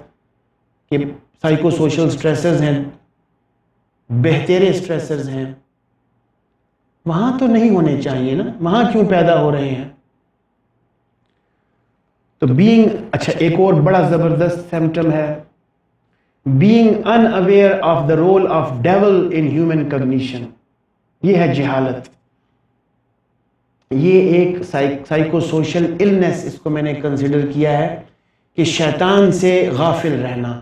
کہ سائیکو سوشل سٹریسرز ہیں، بہترے سٹریسرز ہیں. وہاں تو نہیں ہونے چاہیے نا، وہاں کیوں پیدا ہو رہے ہیں؟ تو اچھا ایک اور بڑا زبردست سمپٹم ہے being unaware of the role of devil in human cognition. یہ ہے جہالت. یہ ایک سائیکو سوشل النس، اس کو میں نے کنسیڈر کیا ہے کہ شیطان سے غافل رہنا.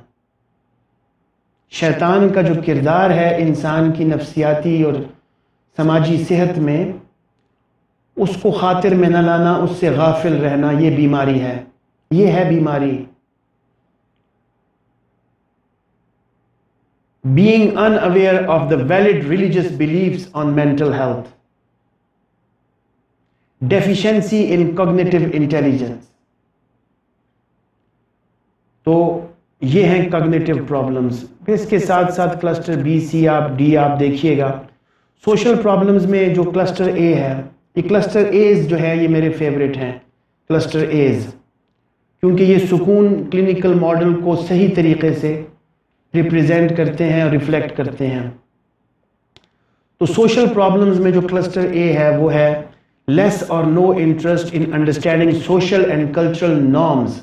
شیطان کا جو کردار ہے انسان کی نفسیاتی اور سماجی صحت میں اس کو خاطر میں نہ لانا، اس سے غافل رہنا، یہ بیماری ہے، یہ ہے بیماری۔ Being unaware of the valid religious beliefs on mental health. Deficiency in cognitive intelligence. تو یہ ہیں cognitive problems۔ پھر اس کے ساتھ ساتھ کلسٹر بی، سی ڈی آپ دیکھیے گا۔ سوشل پرابلمز میں جو کلسٹر اے ہے، یہ کلسٹر ایز جو ہے یہ میرے فیوریٹ ہیں، کلسٹر ایز، کیونکہ یہ سکون کلینکل ماڈل کو صحیح طریقے سے ریپریزنٹ کرتے ہیں اور ریفلیکٹ کرتے ہیں۔ تو سوشل پرابلمز میں جو کلسٹر اے ہے وہ ہے لیس اور no interest in understanding social and cultural norms.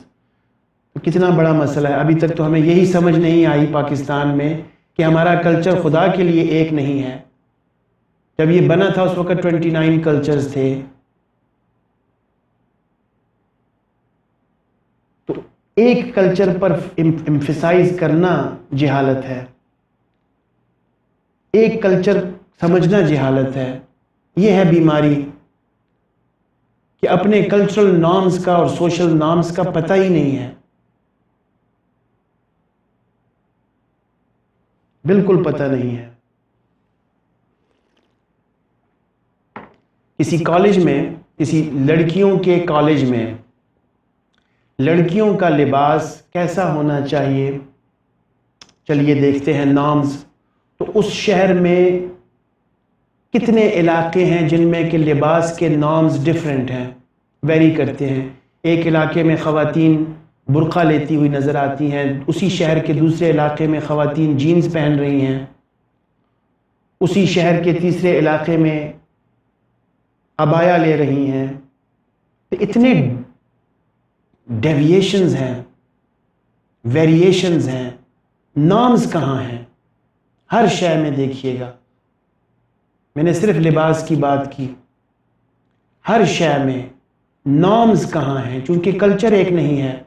کتنا بڑا مسئلہ ہے، ابھی تک تو ہمیں یہی سمجھ نہیں آئی پاکستان میں کہ ہمارا کلچر خدا کے لیے ایک نہیں ہے۔ جب یہ بنا تھا اس وقت 29 کلچرز تھے، تو ایک کلچر پر ایمفیسائز کرنا جہالت ہے، ایک کلچر سمجھنا جہالت ہے۔ یہ ہے بیماری کہ اپنے کلچرل نارمز کا اور سوشل نارمز کا پتہ ہی نہیں ہے، بالکل پتہ نہیں ہے۔ کسی کالج میں، کسی لڑکیوں کے کالج میں لڑکیوں کا لباس کیسا ہونا چاہیے، چلیے دیکھتے ہیں نارمز۔ تو اس شہر میں کتنے علاقے ہیں جن میں کہ لباس کے نارمز ڈیفرنٹ ہیں، ویری کرتے ہیں۔ ایک علاقے میں خواتین برقع لیتی ہوئی نظر آتی ہیں، اسی شہر کے دوسرے علاقے میں خواتین جینز پہن رہی ہیں، اسی شہر کے تیسرے علاقے میں عبایا لے رہی ہیں۔ تو اتنے ڈیویشنز ہیں، ویریشنز ہیں، نارمز کہاں ہیں؟ ہر شے میں دیکھیے گا، میں نے صرف لباس کی بات کی، ہر شے میں نارمز کہاں ہیں؟ چونکہ کلچر ایک نہیں ہے،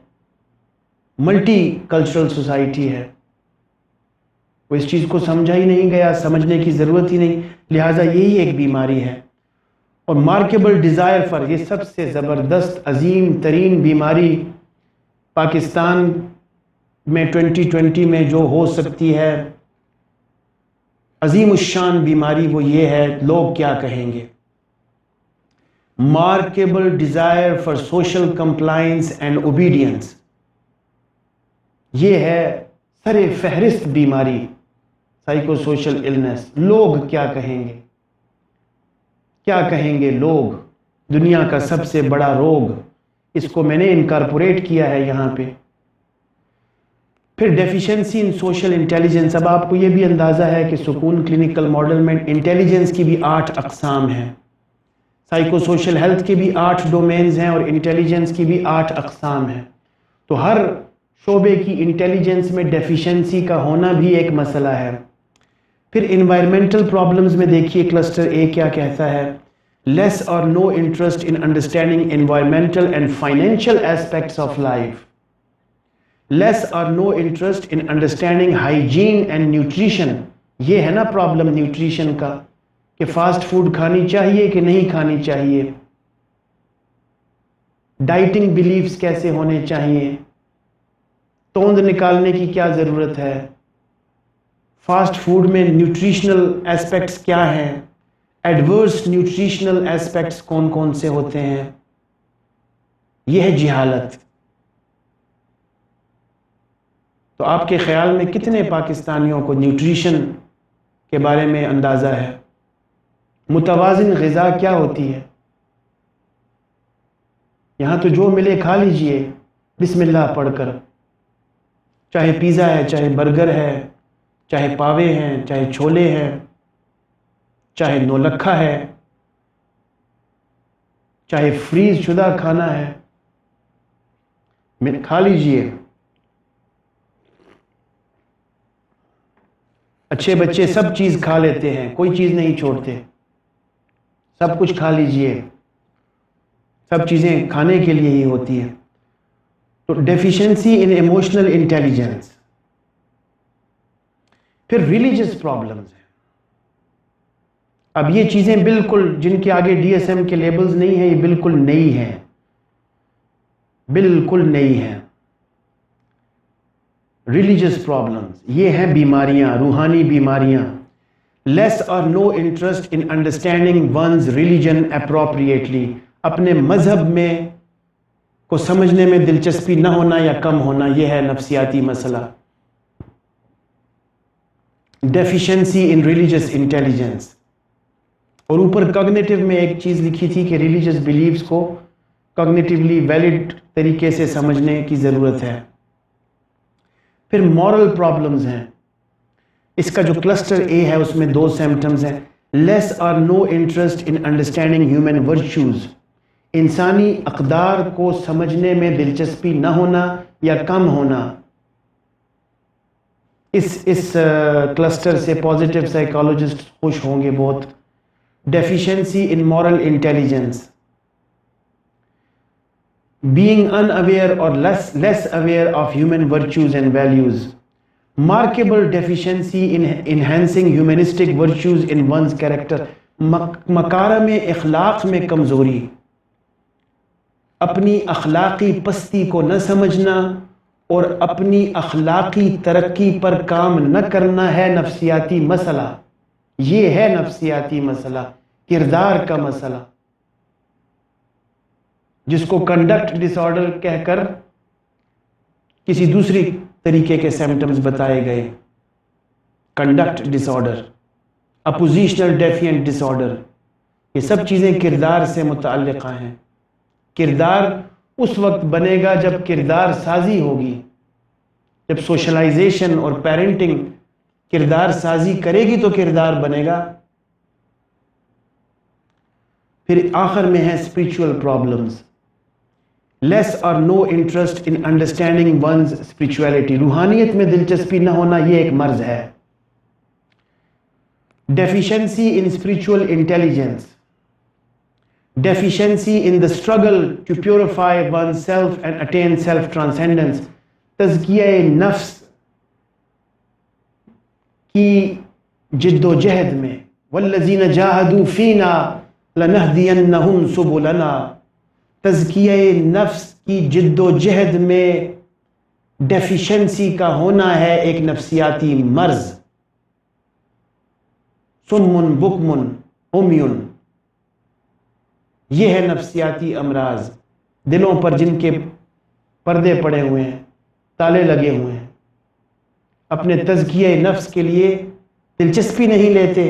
ملٹی کلچرل سوسائٹی ہے، وہ اس چیز کو سمجھا ہی نہیں گیا، سمجھنے کی ضرورت ہی نہیں، لہٰذا یہی ایک بیماری ہے۔ اور مارکیبل ڈیزائر فار، یہ سب سے زبردست عظیم ترین بیماری پاکستان میں 2020 میں جو ہو سکتی ہے، عظیم الشان بیماری، وہ یہ ہے لوگ کیا کہیں گے۔ Markable desire for social compliance and obedience, یہ ہے سر فہرست بیماری، سائیکو سوشل النس۔ لوگ کیا کہیں گے، کیا کہیں گے لوگ، دنیا کا سب سے بڑا روگ، اس کو میں نے انکارپوریٹ کیا ہے یہاں پہ۔ پھر ڈیفیشنسی ان سوشل انٹیلیجنس۔ اب آپ کو یہ بھی اندازہ ہے کہ سکون کلینکل ماڈل میں انٹیلیجنس کی بھی 8 اقسام ہیں، سائیکو سوشل ہیلتھ کے بھی 8 ڈومینز ہیں، اور انٹیلیجنس کی بھی 8 اقسام ہیں۔ تو ہر شعبے کی انٹیلیجنس میں ڈیفیشنسی کا ہونا بھی ایک مسئلہ ہے۔ پھر انوائرمنٹل پرابلمز میں دیکھیے کلسٹر اے کیا کہتا ہے، لیس اور no interest in understanding environmental and financial aspects of life, less اور no interest in understanding hygiene and nutrition. یہ ہے نا پرابلم نیوٹریشن کا، کہ فاسٹ فوڈ کھانی چاہیے کہ نہیں کھانی چاہیے، ڈائٹنگ بلیفز کیسے ہونے چاہیے، توند نکالنے کی کیا ضرورت ہے، فاسٹ فوڈ میں نیوٹریشنل ایسپیکٹس کیا ہیں، ایڈورس نیوٹریشنل ایسپیکٹس کون کون سے ہوتے ہیں۔ یہ ہے جہالت۔ تو آپ کے خیال میں کتنے پاکستانیوں کو نیوٹریشن کے بارے میں اندازہ ہے؟ متوازن غذا کیا ہوتی ہے؟ یہاں تو جو ملے کھا لیجئے بسم اللہ پڑھ کر، چاہے پیزا ہے، چاہے برگر ہے، چاہے پاوے ہیں، چاہے چھولے ہیں، چاہے نولکھا ہے، چاہے فریز شدہ کھانا ہے، کھا لیجئے۔ اچھے بچے سب چیز کھا لیتے ہیں، کوئی چیز نہیں چھوڑتے، سب کچھ کھا لیجئے، سب چیزیں کھانے کے لیے ہی ہوتی ہیں۔ تو ڈیفیشنسی ان ایموشنل انٹیلیجنس۔ پھر ریلیجس پرابلمز ہیں۔ اب یہ چیزیں بالکل جن کے آگے ڈی ایس ایم کے لیبلز نہیں ہیں، یہ بالکل نئی ہیں، بالکل نئی ہیں۔ ریلیجس پرابلمز، یہ ہیں بیماریاں، روحانی بیماریاں۔ لیس اور no interest in understanding one's religion appropriately, اپنے مذہب میں کو سمجھنے میں دلچسپی نہ ہونا یا کم ہونا، یہ ہے نفسیاتی مسئلہ۔ ڈیفیشنسی ان ریلیجس انٹیلیجنس، اور اوپر کوگنیٹو میں ایک چیز لکھی تھی کہ ریلیجس بیلیفز کو کوگنیٹیولی ویلڈ طریقے سے سمجھنے کی ضرورت ہے۔ پھر مورل پرابلمز ہیں، اس کا جو کلسٹر اے ہے اس میں 2 سمپٹمز ہیں۔ لیس اور no interest in understanding human virtues, انسانی اقدار کو سمجھنے میں دلچسپی نہ ہونا یا کم ہونا۔ اس کلسٹر سے پازیٹیو سائیکالوجسٹ خوش ہوں گے بہت۔ Deficiency in moral intelligence, being unaware or less aware of human virtues and values. Markable deficiency in enhancing humanistic virtues in one's character. مکارم اخلاق میں کمزوری، اپنی اخلاقی پستی کو نہ سمجھنا اور اپنی اخلاقی ترقی پر کام نہ کرنا ہے نفسیاتی مسئلہ۔ یہ ہے نفسیاتی مسئلہ، کردار کا مسئلہ، جس کو کنڈکٹ ڈس آرڈر کہہ کر کسی دوسری طریقے کے سمپٹمز بتائے گئے۔ کنڈکٹ ڈس آرڈر، اپوزیشنل ڈیفینٹ ڈس آرڈر، یہ سب چیزیں کردار سے متعلقہ ہیں۔ کردار اس وقت بنے گا جب کردار سازی ہوگی، جب سوشلائزیشن اور پیرنٹنگ کردار سازی کرے گی تو کردار بنے گا۔ پھر آخر میں ہے اسپریچول پرابلمز۔ لیس اور no interest in understanding one's spirituality, روحانیت میں دلچسپی نہ ہونا، یہ ایک مرض ہے۔ Deficiency in spiritual intelligence, deficiency in the struggle to purify oneself and attain self transcendence, تزکیہ نفس کی جد و جہد میں، والذین جاہدوا فینا لنہدینہم سبلنا، تزکیہ نفس کی جد و جہد میں ڈیفیشنسی کا ہونا ہے ایک نفسیاتی مرض۔ سمن بکمن عمیون، یہ ہے نفسیاتی امراض، دلوں پر جن کے پردے پڑے ہوئے ہیں، تالے لگے ہوئے ہیں، اپنے تزکیہ نفس کے لیے دلچسپی نہیں لیتے۔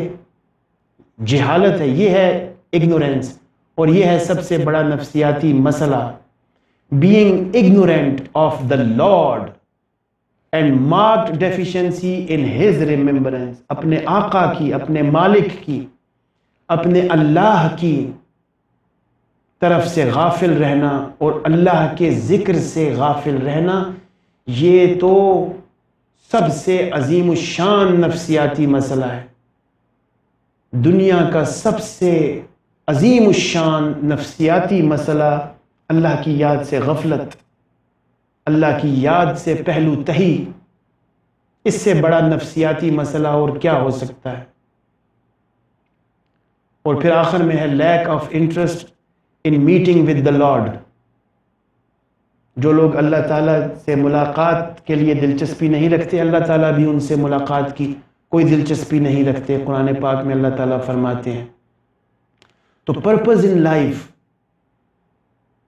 جہالت ہے، یہ ہے اگنورینس، اور یہ ہے سب سے بڑا نفسیاتی مسئلہ۔ Being ignorant of the Lord and marked deficiency in his remembrance، اپنے آقا کی، اپنے مالک کی، اپنے اللہ کی طرف سے غافل رہنا اور اللہ کے ذکر سے غافل رہنا، یہ تو سب سے عظیم الشان نفسیاتی مسئلہ ہے۔ دنیا کا سب سے عظیم الشان نفسیاتی مسئلہ اللہ کی یاد سے غفلت، اللہ کی یاد سے پہلو تہی، اس سے بڑا نفسیاتی مسئلہ اور کیا ہو سکتا ہے؟ اور پھر آخر میں ہے lack of interest in meeting with the lord, جو لوگ اللہ تعالیٰ سے ملاقات کے لیے دلچسپی نہیں رکھتے، اللہ تعالیٰ بھی ان سے ملاقات کی کوئی دلچسپی نہیں رکھتے۔ قرآن پاک میں اللہ تعالیٰ فرماتے ہیں۔ تو پرپز ان لائف،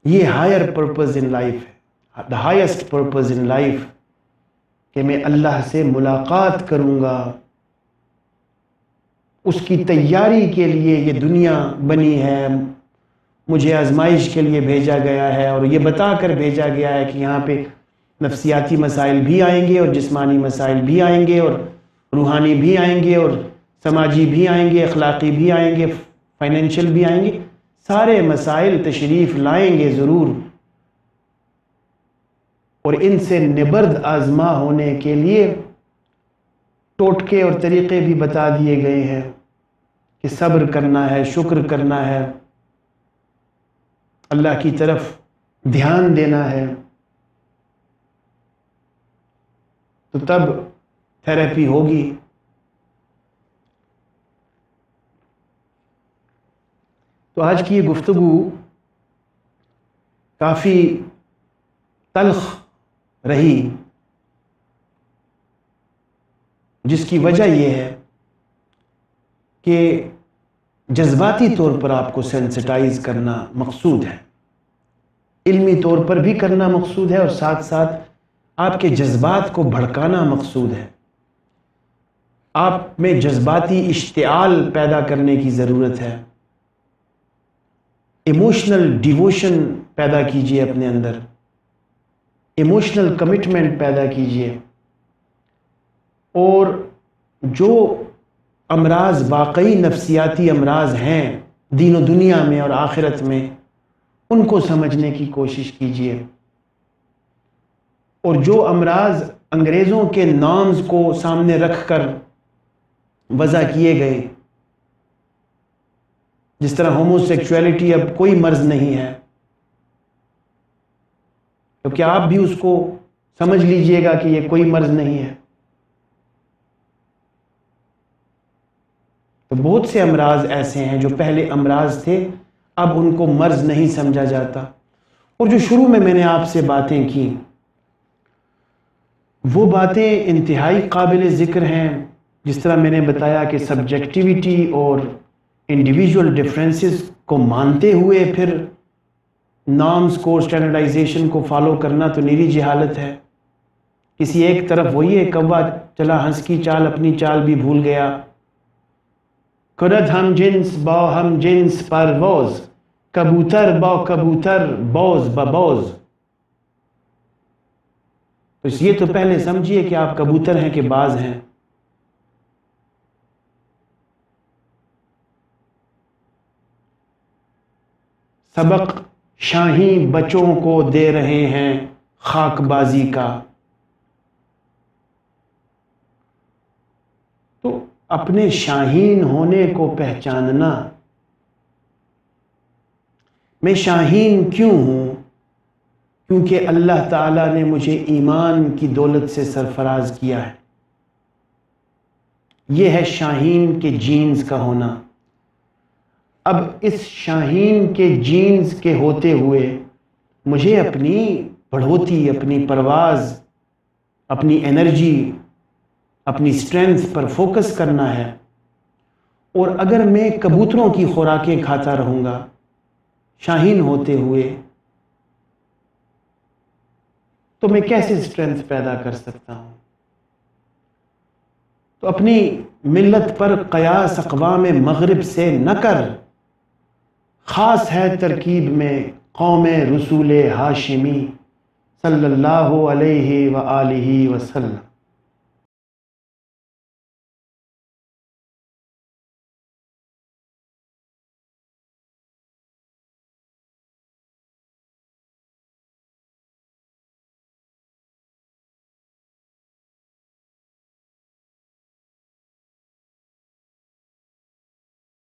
یہ ہائر پرپز ان لائف ہے، the highest purpose in life, کہ میں اللہ سے ملاقات کروں گا۔ اس کی تیاری کے لیے یہ دنیا بنی ہے، مجھے آزمائش کے لیے بھیجا گیا ہے، اور یہ بتا کر بھیجا گیا ہے کہ یہاں پہ نفسیاتی مسائل بھی آئیں گے، اور جسمانی مسائل بھی آئیں گے، اور روحانی بھی آئیں گے، اور سماجی بھی آئیں گے، اخلاقی بھی آئیں گے، فائنینشیل بھی آئیں گے، سارے مسائل تشریف لائیں گے ضرور۔ اور ان سے نبرد آزما ہونے کے لیے ٹوٹکے اور طریقے بھی بتا دیے گئے ہیں کہ صبر کرنا ہے، شکر کرنا ہے، اللہ کی طرف دھیان دینا ہے، تو تب تھیراپی ہوگی۔ تو آج کی یہ گفتگو کافی تلخ رہی، جس کی وجہ یہ ہے کہ جذباتی طور پر آپ کو سینسٹائز کرنا مقصود ہے، علمی طور پر بھی کرنا مقصود ہے، اور ساتھ ساتھ آپ کے جذبات کو بھڑکانا مقصود ہے۔ آپ میں جذباتی اشتعال پیدا کرنے کی ضرورت ہے، ایموشنل ڈیووشن پیدا کیجئے اپنے اندر، ایموشنل کمٹمنٹ پیدا کیجئے، اور جو امراض واقعی نفسیاتی امراض ہیں دین و دنیا میں اور آخرت میں، ان کو سمجھنے کی کوشش کیجئے، اور جو امراض انگریزوں کے نامز کو سامنے رکھ کر وضع کیے گئے، جس طرح ہومو سیکچویلٹی اب کوئی مرض نہیں ہے، تو کیا آپ بھی اس کو سمجھ لیجئے گا کہ یہ کوئی مرض نہیں ہے؟ تو بہت سے امراض ایسے ہیں جو پہلے امراض تھے، اب ان کو مرض نہیں سمجھا جاتا۔ اور جو شروع میں نے آپ سے باتیں کی، وہ باتیں انتہائی قابل ذکر ہیں، جس طرح میں نے بتایا کہ سبجیکٹیویٹی اور انڈیویجول ڈفرینسز کو مانتے ہوئے پھر نارمز کو، اسٹینڈرڈائزیشن کو فالو کرنا تو نیری جہالت ہے۔ کسی ایک طرف وہی ہے، کوا چلا ہنس کی چال، اپنی چال بھی بھول گیا، کرد ہم جنس با ہم جنس پرواز، کبوتر با کبوتر باز بباز۔ تو یہ تو پہلے سمجھیے کہ آپ کبوتر ہیں کہ باز ہیں۔ سبق شاہین بچوں کو دے رہے ہیں خاک بازی کا، تو اپنے شاہین ہونے کو پہچاننا، میں شاہین کیوں ہوں؟ کیونکہ اللہ تعالیٰ نے مجھے ایمان کی دولت سے سرفراز کیا ہے۔ یہ ہے شاہین کے جینز کا ہونا۔ اب اس شاہین کے جینز کے ہوتے ہوئے مجھے اپنی بڑھوتی، اپنی پرواز، اپنی انرجی، اپنی سٹرینتھ پر فوکس کرنا ہے۔ اور اگر میں کبوتروں کی خوراکیں کھاتا رہوں گا شاہین ہوتے ہوئے، تو میں کیسے سٹرینتھ پیدا کر سکتا ہوں؟ تو اپنی ملت پر قیاس اقوام مغرب سے نہ کر، خاص ہے ترکیب میں قوم رسول ہاشمی صلی اللہ علیہ وآلہ وسلم۔